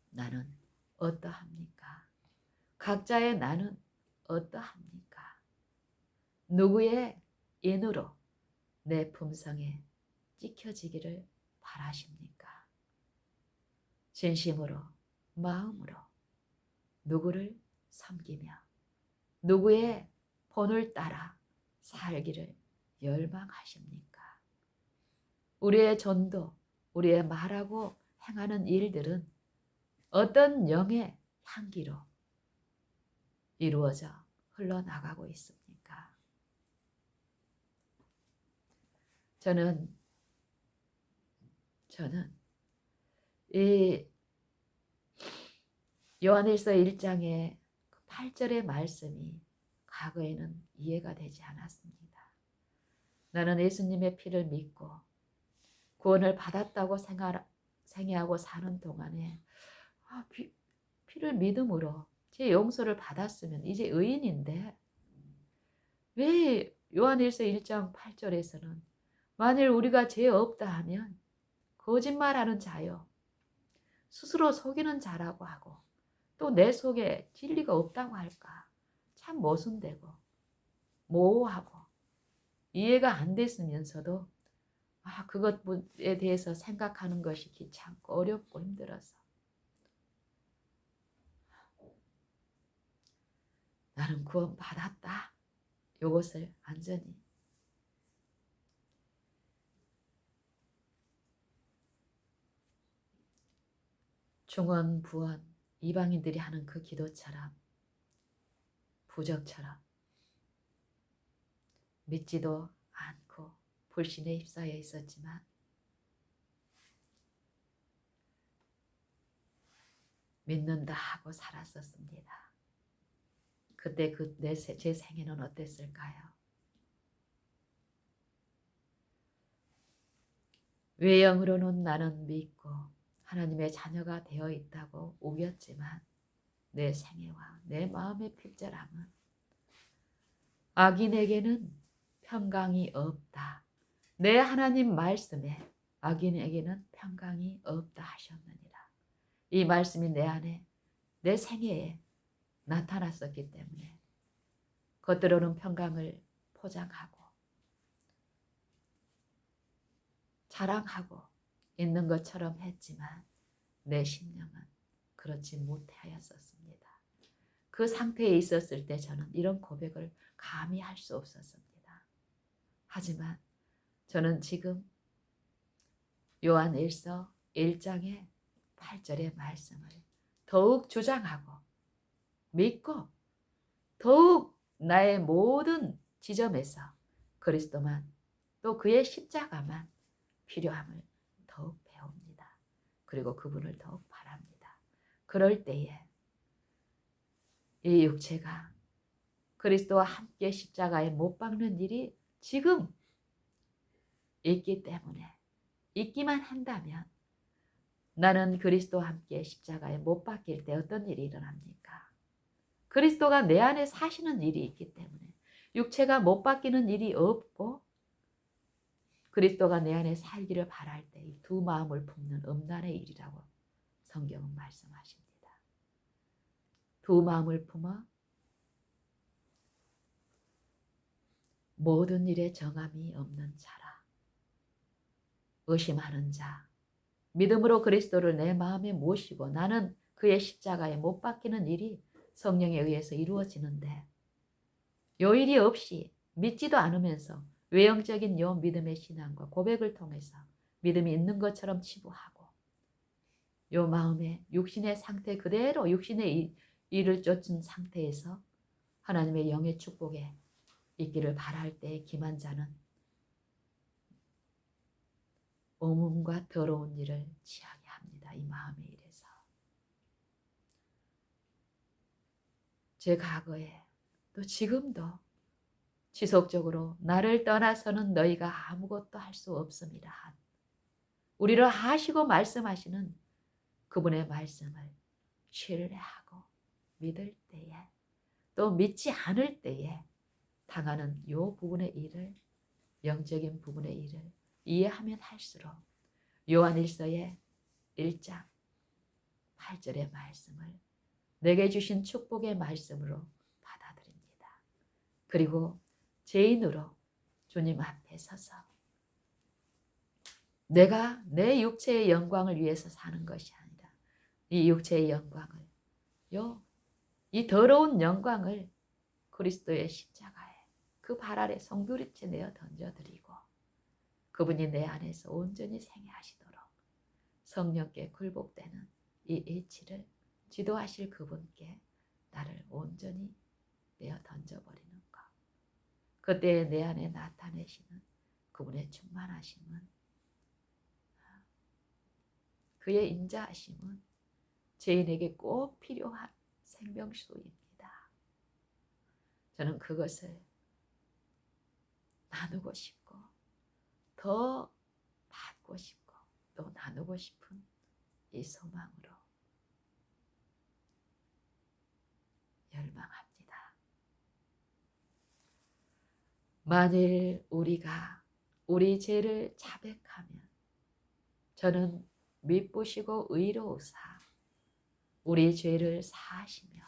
나는 어떠합니까? 각자의 나는 어떠합니까? 누구의 인으로 내 품성에 찍혀지기를 바라십니까? 진심으로 마음으로 누구를 섬기며 누구의 본을 따라 살기를 열망하십니까? 우리의 전도, 우리의 말하고 행하는 일들은 어떤 영의 향기로 이루어져 흘러나가고 있습니까? 저는 이 요한일서 1장의 8절의 말씀이 과거에는 이해가 되지 않았습니다. 나는 예수님의 피를 믿고 구원을 받았다고 생애하고 사는 동안에 피를 믿음으로 제 용서를 받았으면 이제 의인인데 왜 요한일서 1장 8절에서는 만일 우리가 죄 없다 하면 거짓말하는 자요 스스로 속이는 자라고 하고 또 내 속에 진리가 없다고 할까? 참 모순되고 모호하고 이해가 안 됐으면서도 그것에 대해서 생각하는 것이 귀찮고 어렵고 힘들어서 나는 구원 받았다. 이것을 완전히 중원 부원 이방인들이 하는 그 기도처럼 부적처럼 믿지도 않고 불신에 휩싸여 있었지만 믿는다 하고 살았었습니다. 그때 제 생애는 어땠을까요? 외형으로는 나는 믿고 하나님의 자녀가 되어 있다고 우겼지만 내 생애와 내 마음의 필절함은 악인에게는 평강이 없다. 내 하나님 말씀에 악인에게는 평강이 없다 하셨느니라. 이 말씀이 내 안에 내 생애에 나타났었기 때문에 겉으로는 평강을 포장하고 자랑하고 있는 것처럼 했지만 내 심령은 그렇지 못하였었습니다. 그 상태에 있었을 때 저는 이런 고백을 감히 할 수 없었습니다. 하지만 저는 지금 요한 1서 1장의 8절의 말씀을 더욱 주장하고 믿고 더욱 나의 모든 지점에서 그리스도만 또 그의 십자가만 필요함을 더욱 배웁니다. 그리고 그분을 더욱 바랍니다. 그럴 때에 이 육체가 그리스도와 함께 십자가에 못 박는 일이 지금 있기 때문에 있기만 한다면 나는 그리스도와 함께 십자가에 못 박힐 때 어떤 일이 일어납니까? 그리스도가 내 안에 사시는 일이 있기 때문에 육체가 못 바뀌는 일이 없고 그리스도가 내 안에 살기를 바랄 때 이 두 마음을 품는 음란의 일이라고 성경은 말씀하십니다. 두 마음을 품어 모든 일에 정함이 없는 자라. 의심하는 자, 믿음으로 그리스도를 내 마음에 모시고 나는 그의 십자가에 못 박히는 일이 성령에 의해서 이루어지는데 요 일이 없이 믿지도 않으면서 외형적인 요 믿음의 신앙과 고백을 통해서 믿음이 있는 것처럼 치부하고 요 마음의 육신의 상태 그대로 육신의 일을 쫓은 상태에서 하나님의 영의 축복에 있기를 바랄 때 기만 자는 오문과 더러운 일을 취하게 합니다. 이 마음의 일에서. 제 과거에 또 지금도 지속적으로 나를 떠나서는 너희가 아무것도 할 수 없음이라. 우리를 아시고 말씀하시는 그분의 말씀을 신뢰하고 믿을 때에 또 믿지 않을 때에 당하는 요 부분의 일을 영적인 부분의 일을 이해하면 할수록 요한일서의 1장 8절의 말씀을 내게 주신 축복의 말씀으로 받아들입니다. 그리고 죄인으로 주님 앞에 서서 내가 내 육체의 영광을 위해서 사는 것이 아니라 이 육체의 영광을 이 더러운 영광을 그리스도의 십자가에 그 발 아래 성두리째 내어 던져드리고 그분이 내 안에서 온전히 생애하시도록 성령께 굴복되는 이 일치를 지도하실 그분께 나를 온전히 떼어 던져버리는 것. 그때 내 안에 나타내시는 그분의 충만하심은, 그의 인자하심은 죄인에게 꼭 필요한 생명수입니다. 저는 그것을 나누고 싶고 더 받고 싶고 또 나누고 싶은 이 소망으로 열망합니다. 만일 우리가 우리 죄를 자백하면 저는 미쁘시고 의로우사 우리 죄를 사하시며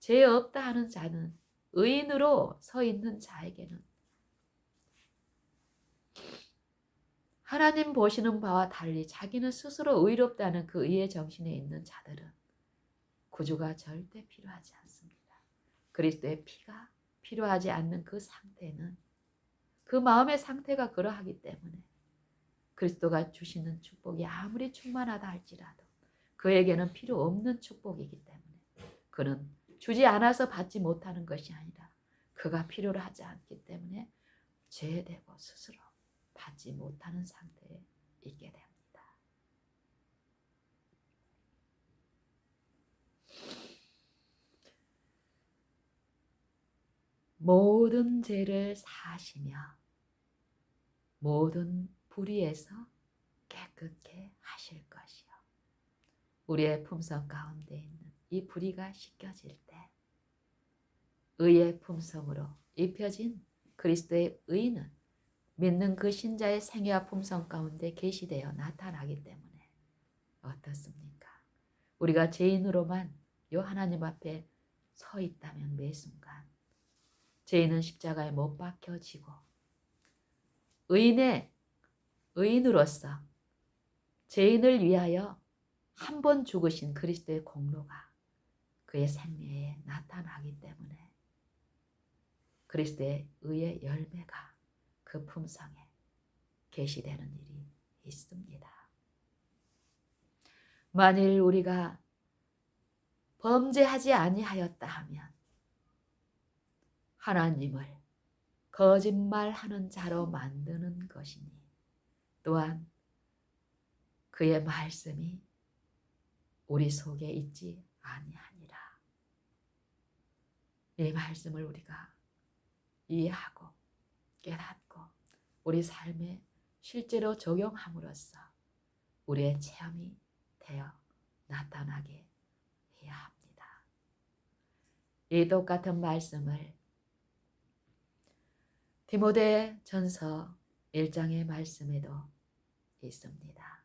죄 없다 하는 자는 의인으로 서 있는 자에게는 하나님 보시는 바와 달리 자기는 스스로 의롭다는 그 의의 정신에 있는 자들은 구주가 절대 필요하지 않습니다. 그리스도의 피가 필요하지 않는 그 상태는, 그 마음의 상태가 그러하기 때문에 그리스도가 주시는 축복이 아무리 충만하다 할지라도 그에게는 필요 없는 축복이기 때문에 그는 주지 않아서 받지 못하는 것이 아니라 그가 필요로 하지 않기 때문에 죄되고 스스로 받지 못하는 상태에 있게 됩니다. 모든 죄를 사하시며 모든 불의에서 깨끗게 하실 것이요. 우리의 품성 가운데 있는 이 불의가 씻겨질 때 의의 품성으로 입혀진 그리스도의 의는 믿는 그 신자의 생애와 품성 가운데 계시되어 나타나기 때문에 어떻습니까? 우리가 죄인으로만 요 하나님 앞에 서 있다면 매 순간 죄인은 십자가에 못 박혀지고 의인으로서 죄인을 위하여 한 번 죽으신 그리스도의 공로가 그의 생애에 나타나기 때문에 그리스도의 의의 열매가 그 품성에 계시되는 일이 있습니다. 만일 우리가 범죄하지 아니하였다 하면 하나님을 거짓말하는 자로 만드는 것이니 또한 그의 말씀이 우리 속에 있지 아니하니라. 이 말씀을 우리가 이해하고 깨닫고 우리 삶에 실제로 적용함으로써 우리의 체험이 되어 나타나게 해야 합니다. 이 똑같은 말씀을 디모데전서 1장의 말씀에도 있습니다.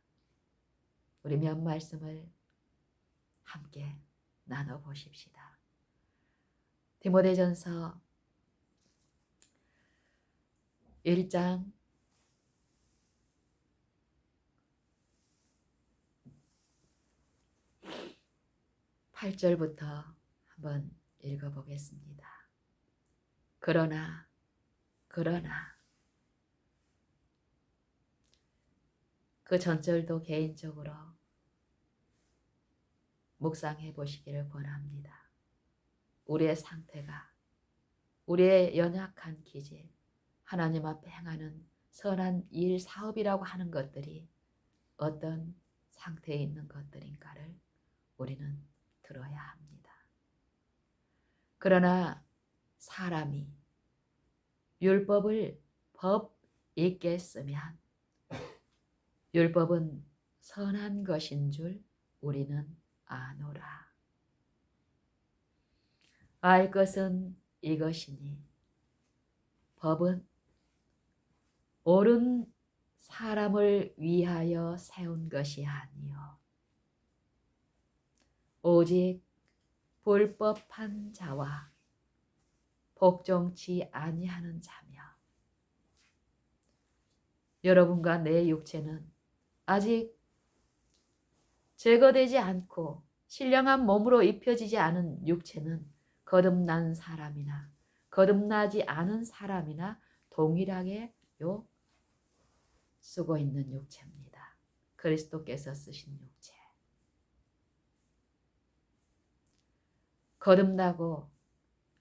우리 몇 말씀을 함께 나눠보십시다. 디모데전서 1장 8절부터 한번 읽어보겠습니다. 그러나 그 전절도 개인적으로 묵상해 보시기를 권합니다. 우리의 상태가, 우리의 연약한 기질, 하나님 앞에 행하는 선한 일, 사업이라고 하는 것들이 어떤 상태에 있는 것들인가를 우리는 들어야 합니다. 그러나 사람이 율법을 법 있게 쓰면 율법은 선한 것인 줄 우리는 아노라. 알 것은 이것이니 법은 옳은 사람을 위하여 세운 것이 아니요 오직 불법한 자와 복종치 아니하는 자며 여러분과 내 육체는 아직 제거되지 않고 신령한 몸으로 입혀지지 않은 육체는 거듭난 사람이나 거듭나지 않은 사람이나 동일하게 쓰고 있는 육체입니다. 그리스도께서 쓰신 육체. 거듭나고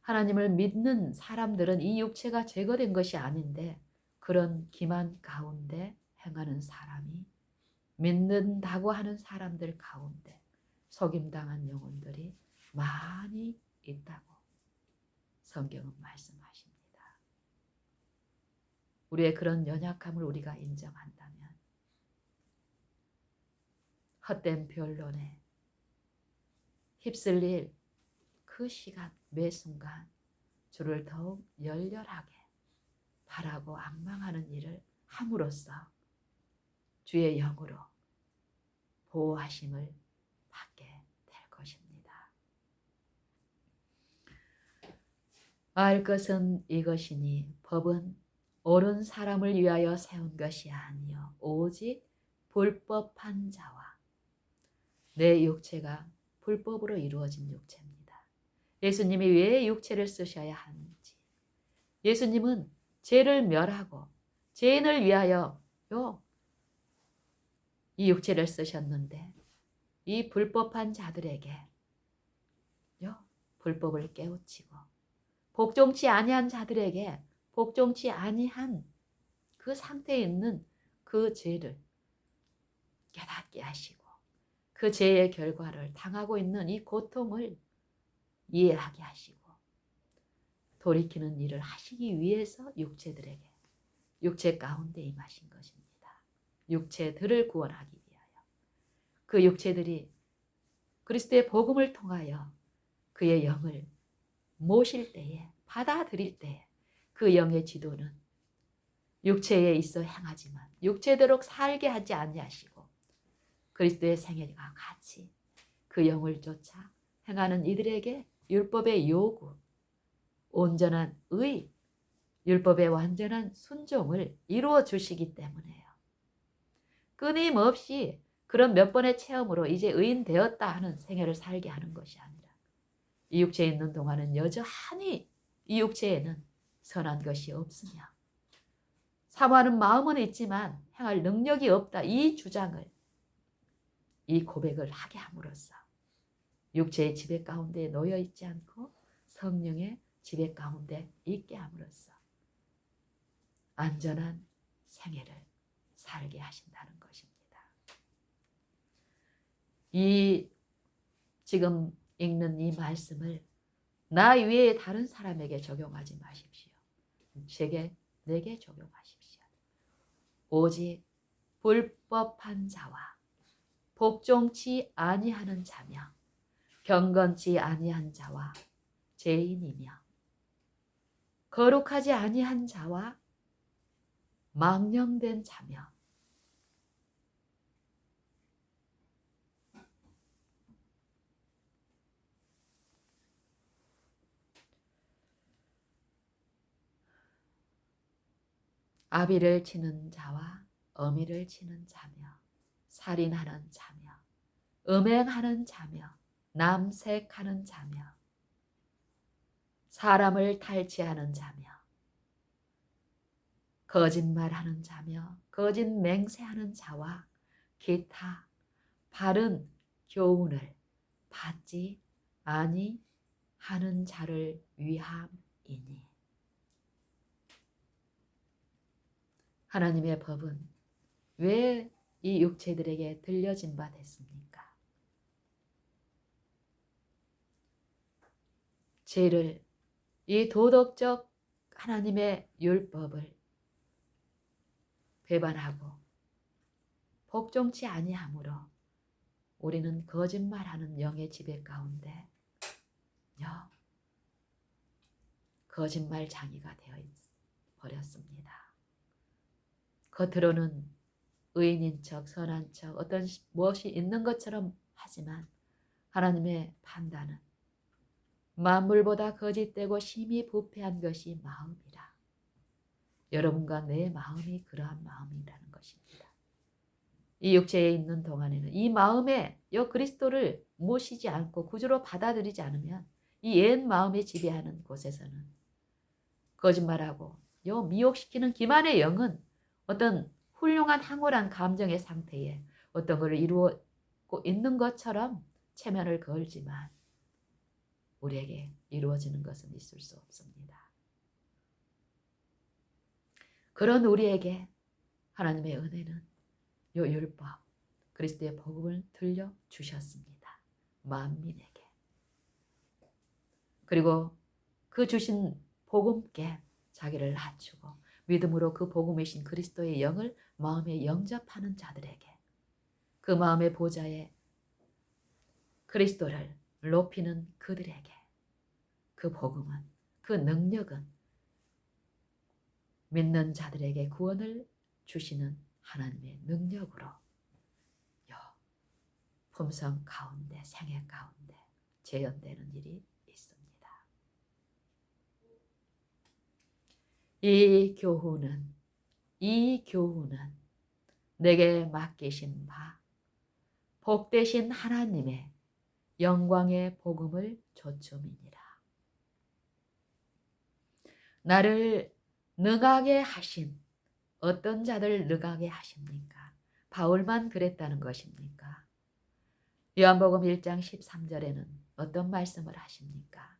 하나님을 믿는 사람들은 이 육체가 제거된 것이 아닌데 그런 기만 가운데 행하는 사람이 믿는다고 하는 사람들 가운데 속임당한 영혼들이 많이 있다고 성경은 말씀하십니다. 우리의 그런 연약함을 우리가 인정한다면 헛된 변론에 휩쓸릴 그 시간 매 순간 주를 더욱 열렬하게 바라고 앙망하는 일을 함으로써 주의 영으로 보호하심을 받게 될 것입니다. 알 것은 이것이니 법은 옳은 사람을 위하여 세운 것이 아니요 오직 불법한 자와 내 육체가 불법으로 이루어진 육체입니다. 예수님이 왜 육체를 쓰셔야 하는지, 예수님은 죄를 멸하고 죄인을 위하여 이 육체를 쓰셨는데 이 불법한 자들에게 불법을 깨우치고 복종치 아니한 자들에게 복종치 아니한 그 상태에 있는 그 죄를 깨닫게 하시고 그 죄의 결과를 당하고 있는 이 고통을 이해하게 하시고 돌이키는 일을 하시기 위해서 육체들에게 육체 가운데 임하신 것입니다. 육체들을 구원하기 위하여 그 육체들이 그리스도의 복음을 통하여 그의 영을 모실 때에 받아들일 때에 그 영의 지도는 육체에 있어 행하지만 육체대로 살게 하지 아니하시고 그리스도의 생애와 같이 그 영을 쫓아 행하는 이들에게 율법의 요구, 온전한 의, 율법의 완전한 순종을 이루어 주시기 때문에요. 끊임없이 그런 몇 번의 체험으로 이제 의인 되었다 하는 생애를 살게 하는 것이 아니라 이 육체에 있는 동안은 여전히 이 육체에는 선한 것이 없으며 사모하는 마음은 있지만 행할 능력이 없다. 이 주장을 이 고백을 하게 함으로써 육체의 지배 가운데 놓여 있지 않고 성령의 지배 가운데 있게 함으로써 안전한 생애를 살게 하신다는 것입니다. 이 지금 읽는 이 말씀을 나 외에 다른 사람에게 적용하지 마십시오. 내게 적용하십시오. 오직 불법한 자와 복종치 아니하는 자며 경건치 아니한 자와 죄인이며 거룩하지 아니한 자와 망령된 자며 아비를 치는 자와 어미를 치는 자며 살인하는 자며 음행하는 자며 남색하는 자며 사람을 탈취하는 자며 거짓말하는 자며 거짓 맹세하는 자와 기타 바른 교훈을 받지 아니하는 자를 위함이니 하나님의 법은 왜 이 육체들에게 들려진 바 됐습니까? 죄를 이 도덕적 하나님의 율법을 배반하고 복종치 아니하므로 우리는 거짓말하는 영의 지배 가운데 거짓말 장이가 되어 버렸습니다. 겉으로는 의인인 척 선한 척 어떤 무엇이 있는 것처럼 하지만 하나님의 판단은 만물보다 거짓되고 심히 부패한 것이 마음이라. 여러분과 내 마음이 그러한 마음이라는 것입니다. 이 육체에 있는 동안에는 이 마음에 그리스도를 모시지 않고 구주로 받아들이지 않으면 이 옛 마음이 지배하는 곳에서는 거짓말하고 미혹시키는 기만의 영은 어떤 훌륭한 황홀한 감정의 상태에 어떤 것을 이루고 있는 것처럼 체면을 걸지만 우리에게 이루어지는 것은 있을 수 없습니다. 그런 우리에게 하나님의 은혜는 요 율법, 그리스도의 복음을 들려주셨습니다. 만민에게. 그리고 그 주신 복음께 자기를 낮추고 믿음으로 그 복음이신 그리스도의 영을 마음에 영접하는 자들에게, 그 마음의 보좌에 그리스도를 높이는 그들에게 그 복음은, 그 능력은 믿는 자들에게 구원을 주시는 하나님의 능력으로 품성 가운데, 생애 가운데 재현되는 일이 있습니다. 이 교훈은 내게 맡기신 바 복되신 하나님의 영광의 복음을 조춤이니라. 나를 능하게 하신, 어떤 자들 능하게 하십니까? 바울만 그랬다는 것입니까? 요한복음 1장 13절에는 어떤 말씀을 하십니까?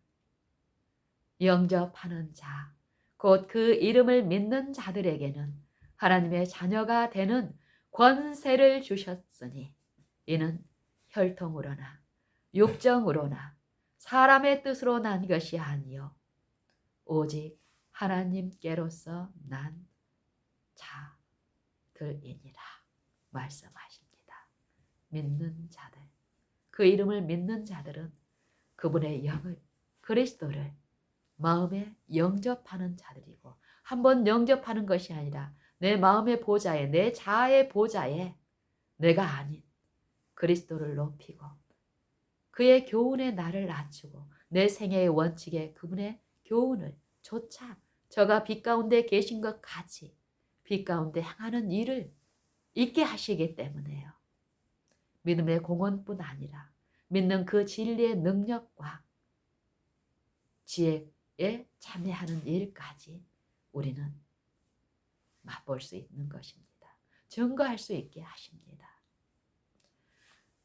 영접하는 자, 곧 그 이름을 믿는 자들에게는 하나님의 자녀가 되는 권세를 주셨으니 이는 혈통으로나 육정으로나 사람의 뜻으로 난 것이 아니요 오직 하나님께로서 난 자들이니라 말씀하십니다. 믿는 자들, 그 이름을 믿는 자들은 그분의 영을, 그리스도를 마음에 영접하는 자들이고, 한번 영접하는 것이 아니라 내 마음의 보좌에, 내 자아의 보좌에 내가 아닌 그리스도를 높이고 그의 교훈에 나를 낮추고 내 생애의 원칙에 그분의 교훈을 조차 저가 빛 가운데 계신 것 같이 빛 가운데 행하는 일을 있게 하시기 때문에요. 믿음의 공헌뿐 아니라 믿는 그 진리의 능력과 지혜에 참여하는 일까지 우리는 맛볼 수 있는 것입니다. 증거할 수 있게 하십니다.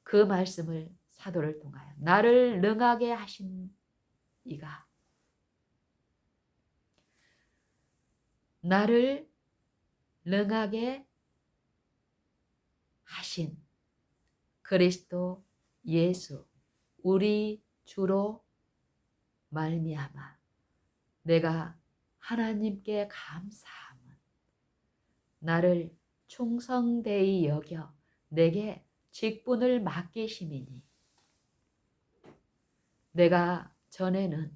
그 말씀을 사도를 통하여 나를 능하게 하신 이가, 나를 능하게 하신 그리스도 예수 우리 주로 말미암아 내가 하나님께 감사함은 나를 충성되이 여겨 내게 직분을 맡기심이니, 내가 전에는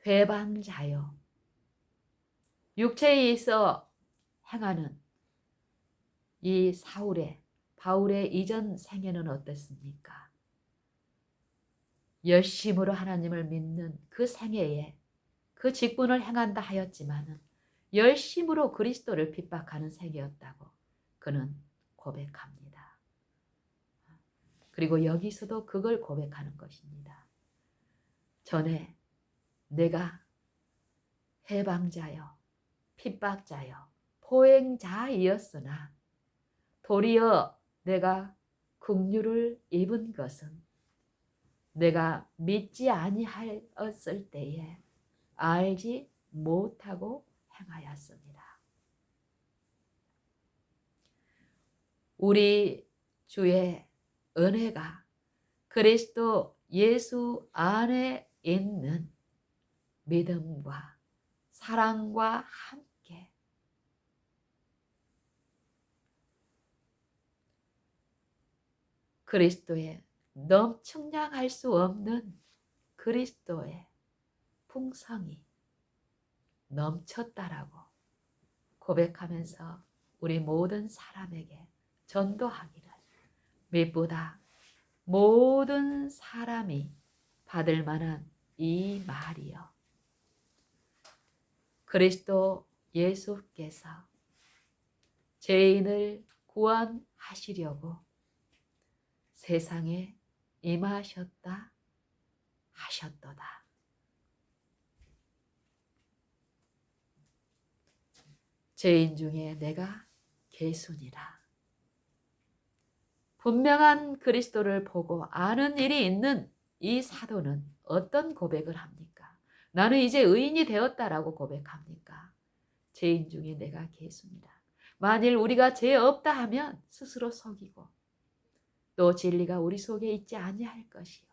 회방자요 육체에 있어 행하는 이 바울의 이전 생애는 어땠습니까? 열심으로 하나님을 믿는 그 생애에 그 직분을 행한다 하였지만은 열심으로 그리스도를 핍박하는 생애였다고 그는 고백합니다. 그리고 여기서도 그걸 고백하는 것입니다. 전에 내가 해방자요, 핍박자요, 포행자이었으나 도리어 내가 긍휼을 입은 것은 내가 믿지 아니하였을 때에 알지 못하고 행하였습니다. 우리 주의 은혜가 그리스도 예수 안에 있는 믿음과 사랑과 함께 그리스도의 넘측량할 수 없는 그리스도의 풍성이 넘쳤다라고 고백하면서 우리 모든 사람에게 전도하기를, 무엇보다 모든 사람이 받을 만한 이 말이요, 그리스도 예수께서 죄인을 구원하시려고 세상에 임하셨다 하셨도다. 죄인 중에 내가 괴순이라. 분명한 그리스도를 보고 아는 일이 있는 이 사도는 어떤 고백을 합니까? 나는 이제 의인이 되었다라고 고백합니까? 죄인 중에 내가 괴수니라. 만일 우리가 죄 없다 하면 스스로 속이고 또 진리가 우리 속에 있지 아니할 것이요.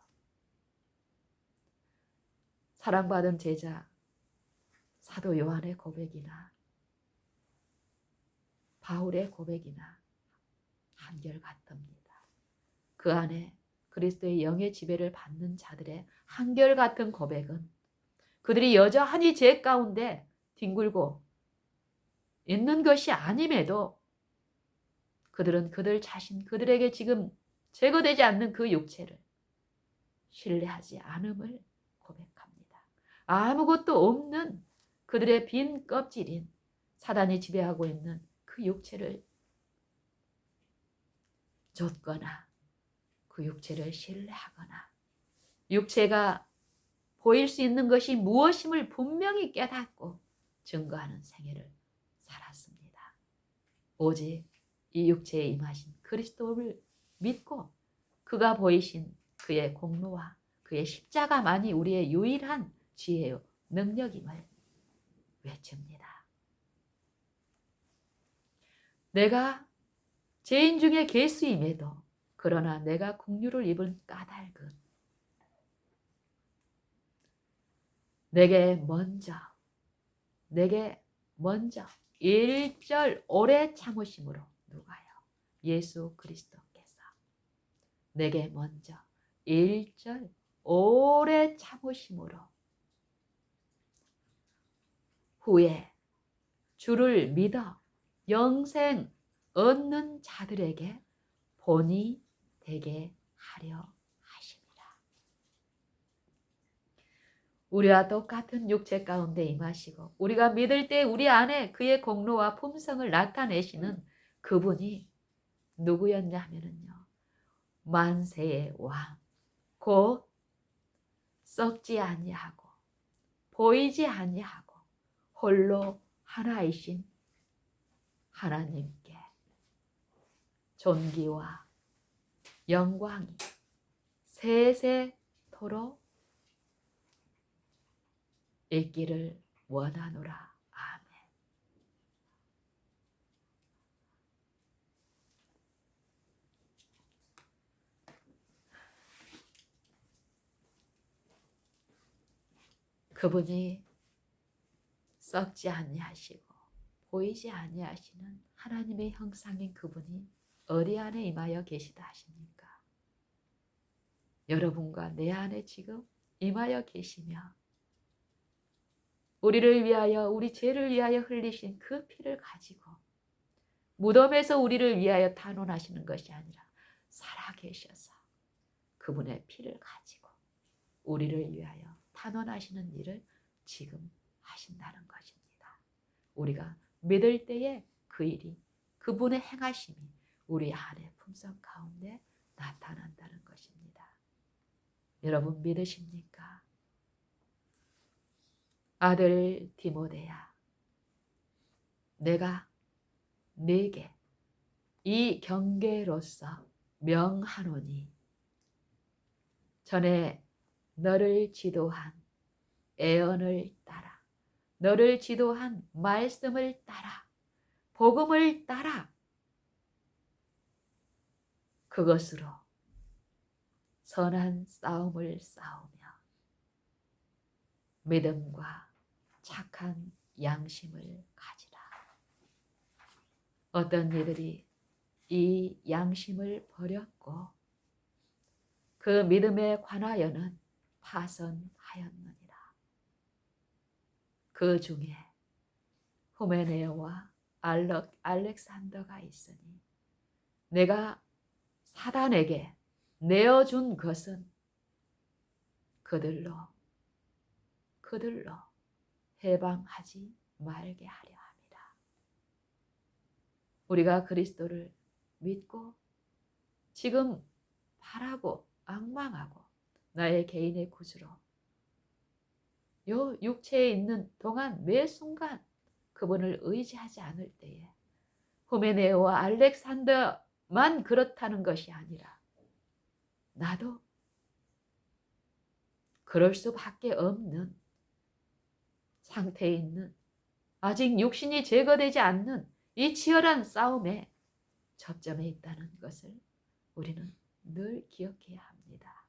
사랑받은 제자 사도 요한의 고백이나 바울의 고백이나 한결같습니다. 그 안에 그리스도의 영의 지배를 받는 자들의 한결같은 고백은 그들이 여전히 죄 가운데 뒹굴고 있는 것이 아님에도 그들은 그들 자신, 그들에게 지금 제거되지 않는 그 육체를 신뢰하지 않음을 고백합니다. 아무것도 없는 그들의 빈 껍질인 사단이 지배하고 있는 그 육체를 좇거나 그 육체를 신뢰하거나 육체가 보일 수 있는 것이 무엇임을 분명히 깨닫고 증거하는 생애를 살았습니다. 오직 이 육체에 임하신 그리스도를 믿고 그가 보이신 그의 공로와 그의 십자가만이 우리의 유일한 지혜요 능력임을 외칩니다. 내가 죄인 중에 괴수임에도 그러나 내가 긍휼을 입은 까닭은 내게 먼저 1절 오래 참으심으로 누가요? 예수 그리스도께서 내게 먼저 1절 오래 참으심으로 후에 주를 믿어 영생 얻는 자들에게 본이 되게 하려 하심이라. 우리와 똑같은 육체 가운데 임하시고 우리가 믿을 때 우리 안에 그의 공로와 품성을 나타내시는 그분이 누구였냐 하면요. 만세의 왕, 곧 썩지 아니하고 보이지 아니하고 홀로 하나이신 하나님께 존귀와 영광이 세세토록 있기를 원하노라. 아멘. 그분이 썩지 아니하시고 보이지 아니하시는 하나님의 형상인 그분이 어디 안에 임하여 계시다 하십니까? 여러분과 내 안에 지금 임하여 계시며 우리를 위하여 우리 죄를 위하여 흘리신 그 피를 가지고 무덤에서 우리를 위하여 탄원하시는 것이 아니라 살아계셔서 그분의 피를 가지고 우리를 위하여 탄원하시는 일을 지금 하신다는 것입니다. 우리가 믿을 때에 그 일이 그분의 행하심이 우리 안의 품성 가운데 나타난다는 것입니다. 여러분 믿으십니까? 아들 디모데야, 내가 네게 이 경계로서 명하노니 전에 너를 지도한 애언을 따라 너를 지도한 말씀을 따라 복음을 따라 그것으로 선한 싸움을 싸우며 믿음과 착한 양심을 가지라. 어떤 이들이 이 양심을 버렸고 그 믿음에 관하여는 파선하였느니라. 그 중에 후메네오와 알렉산더가 있으니 내가 사단에게 내어준 것은 그들로 해방하지 말게 하려 합니다. 우리가 그리스도를 믿고 지금 바라고 앙망하고 나의 개인의 구주로 요 육체에 있는 동안 매 순간 그분을 의지하지 않을 때에 후메네오와 알렉산더만 그렇다는 것이 아니라 나도 그럴 수밖에 없는 상태에 있는, 아직 육신이 제거되지 않는 이 치열한 싸움에 접점에 있다는 것을 우리는 늘 기억해야 합니다.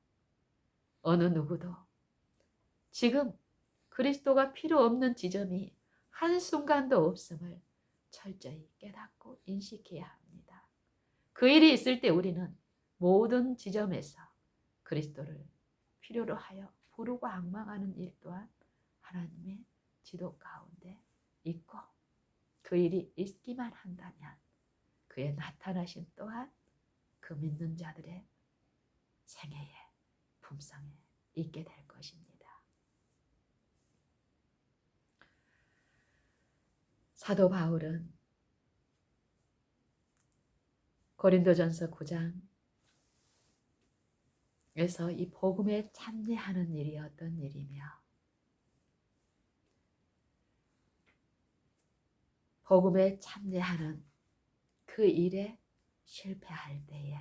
어느 누구도 지금 그리스도가 필요 없는 지점이 한순간도 없음을 철저히 깨닫고 인식해야 합니다. 그 일이 있을 때 우리는 모든 지점에서 그리스도를 필요로 하여 부르고 앙망하는 일 또한 하나님의 지도 가운데 있고, 그 일이 있기만 한다면 그의 나타나심 또한 그 믿는 자들의 생애에 품성에 있게 될 것입니다. 사도 바울은 고린도전서 9장에서 이 복음에 참여하는 일이 어떤 일이며 복음에 참여하는 그 일에 실패할 때에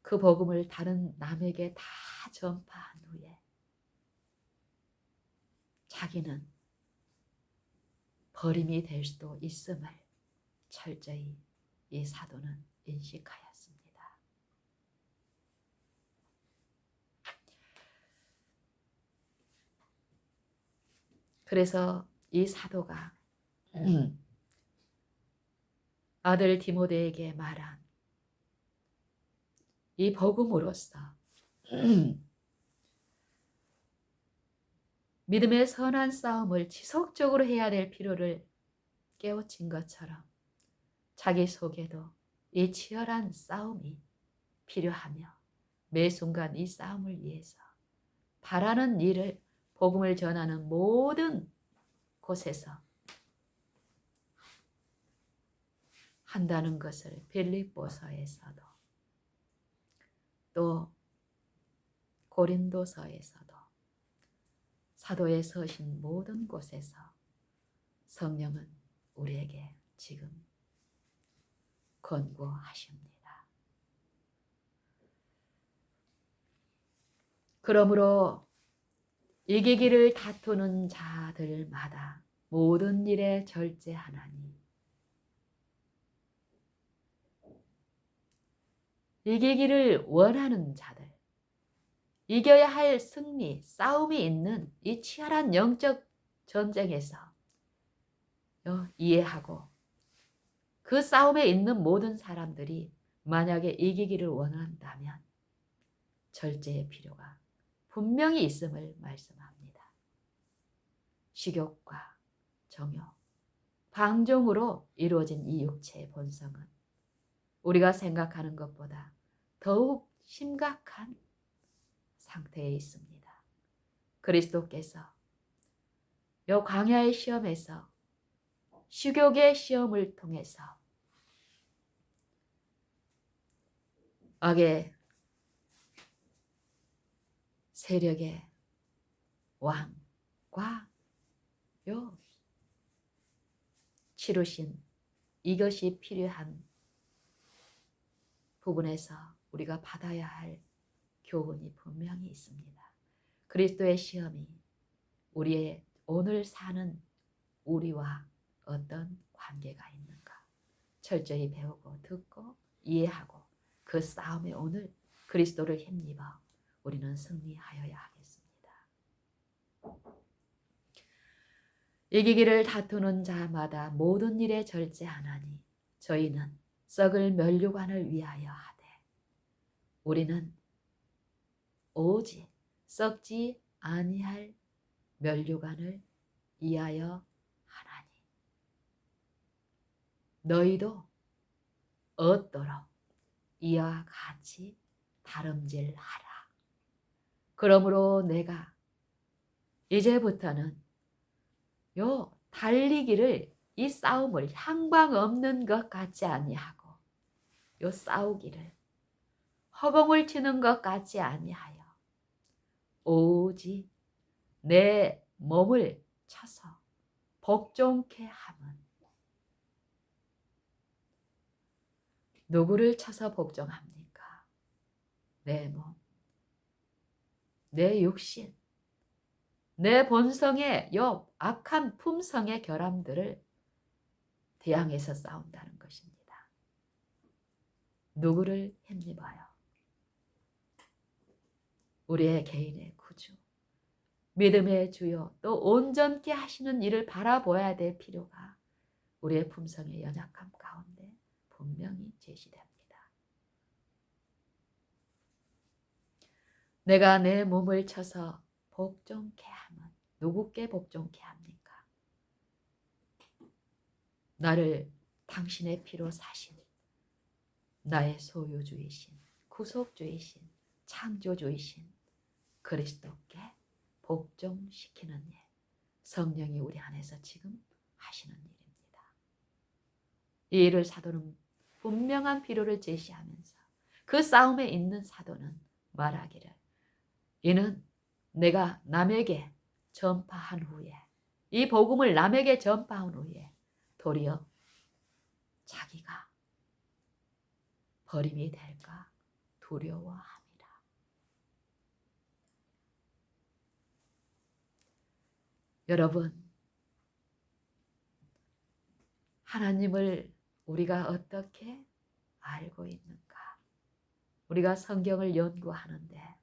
그 복음을 다른 남에게 다 전파한 후에 자기는 버림이 될 수도 있음을 철저히 이 사도는 인식하였습니다. 그래서 이 사도가 아들 디모데에게 말한 이 복음으로써 믿음의 선한 싸움을 지속적으로 해야 될 필요를 깨우친 것처럼 자기 속에도 이 치열한 싸움이 필요하며 매 순간 이 싸움을 위해서 바라는 일을 복음을 전하는 모든 곳에서 한다는 것을 빌립보서에서도 또 고린도서에서도 사도에 서신 모든 곳에서 성령은 우리에게 지금 권고하십니다. 그러므로 이기기를 다투는 자들마다 모든 일에 절제하나니 이기기를 원하는 자들, 이겨야 할 승리, 싸움이 있는 이 치열한 영적 전쟁에서 이해하고 그 싸움에 있는 모든 사람들이 만약에 이기기를 원한다면 절제의 필요가 분명히 있음을 말씀합니다. 식욕과 정욕, 방종으로 이루어진 이 육체의 본성은 우리가 생각하는 것보다 더욱 심각한 상태에 있습니다. 그리스도께서 이 광야의 시험에서 식욕의 시험을 통해서 악의 세력의 왕과 치루신 이것이 필요한 부분에서 우리가 받아야 할 교훈이 분명히 있습니다. 그리스도의 시험이 우리의 오늘 사는 우리와 어떤 관계가 있는가 철저히 배우고 듣고 이해하고 그 싸움에 오늘 그리스도를 힘입어 우리는 승리하여야 하겠습니다. 이기기를 다투는 자마다 모든 일에 절제하나니 저희는 썩을 면류관을 위하여 하되 우리는 오직 썩지 아니할 면류관을 위하여 하나니 너희도 얻도록 이와 같이 다름질하라. 그러므로 내가 이제부터는 달리기를 이 싸움을 향방 없는 것 같지 아니하고 싸우기를 허공을 치는 것 같지 아니하여 오직 내 몸을 쳐서 복종케 함은 누구를 쳐서 복종합니까? 내 몸, 내 육신, 내 본성의 요 악한 품성의 결함들을 대항해서 싸운다는 것입니다. 누구를 힘입어요? 우리의 개인의 구주, 믿음의 주요, 또 온전케 하시는 일을 바라보아야 될 필요가 우리의 품성의 연약함 가운데 분명히 제시됩니다. 내가 내 몸을 쳐서 복종케 하면 누구께 복종케 합니까? 나를 당신의 피로 사신 나의 소유주이신 구속주이신 창조주이신 그리스도께 복종시키는 일, 성령이 우리 안에서 지금 하시는 일입니다. 이 일을 사도는 분명한 필요를 제시하면서 그 싸움에 있는 사도는 말하기를 이는 내가 남에게 전파한 후에 이 복음을 남에게 전파한 후에 도리어 자기가 버림이 될까 두려워함이라. 여러분, 하나님을 우리가 어떻게 알고 있는가? 우리가 성경을 연구하는데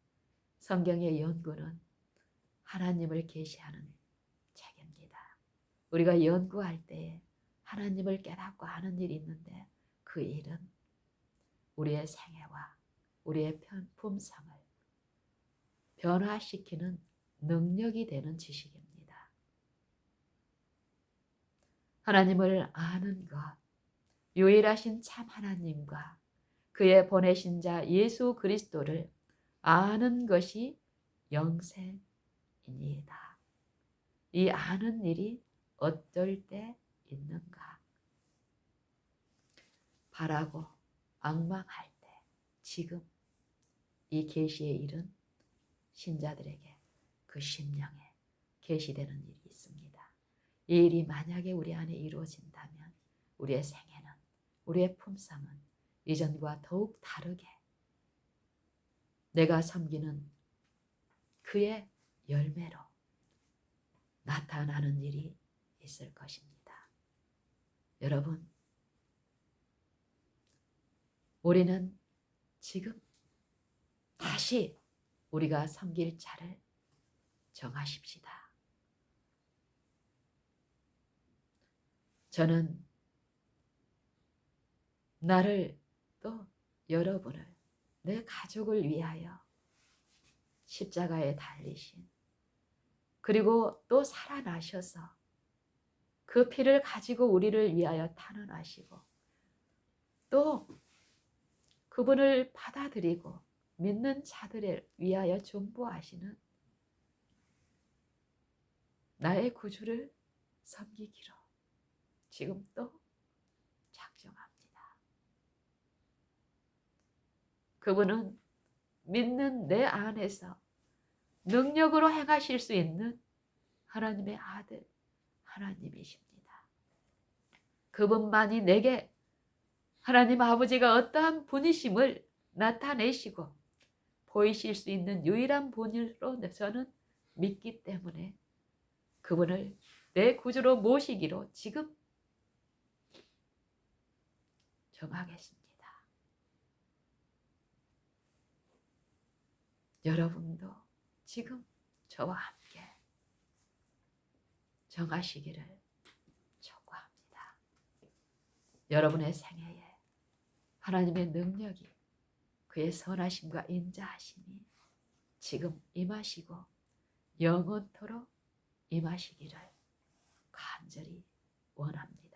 성경의 연구는 하나님을 계시하는 책입니다. 우리가 연구할 때 하나님을 깨닫고 하는 일이 있는데 그 일은 우리의 생애와 우리의 품성을 변화시키는 능력이 되는 지식입니다. 하나님을 아는 것, 유일하신 참 하나님과 그의 보내신 자 예수 그리스도를 아는 것이 영생이니이다. 이 아는 일이 어떨 때 있는가? 바라고 앙망할 때 지금 이 계시의 일은 신자들에게 그 심령에 계시되는 일이 있습니다. 이 일이 만약에 우리 안에 이루어진다면 우리의 생애는 우리의 품성은 이전과 더욱 다르게 내가 섬기는 그의 열매로 나타나는 일이 있을 것입니다. 여러분, 우리는 지금 다시 우리가 섬길 자를 정하십시다. 저는 나를 또 여러분을 내 가족을 위하여 십자가에 달리신 그리고 또 살아나셔서 그 피를 가지고 우리를 위하여 탄원하시고 또 그분을 받아들이고 믿는 자들을 위하여 중보하시는 나의 구주를 섬기기로 지금 또 작정합니다. 그분은 믿는 내 안에서 능력으로 행하실 수 있는 하나님의 아들, 하나님이십니다. 그분만이 내게 하나님 아버지가 어떠한 분이심을 나타내시고 보이실 수 있는 유일한 분으로 저는 믿기 때문에 그분을 내 구주로 모시기로 지금 정하겠습니다. 여러분도 지금 저와 함께 정하시기를 촉구합니다. 여러분의 생애에 하나님의 능력이 그의 선하심과 인자하심이 지금 임하시고 영원토록 임하시기를 간절히 원합니다.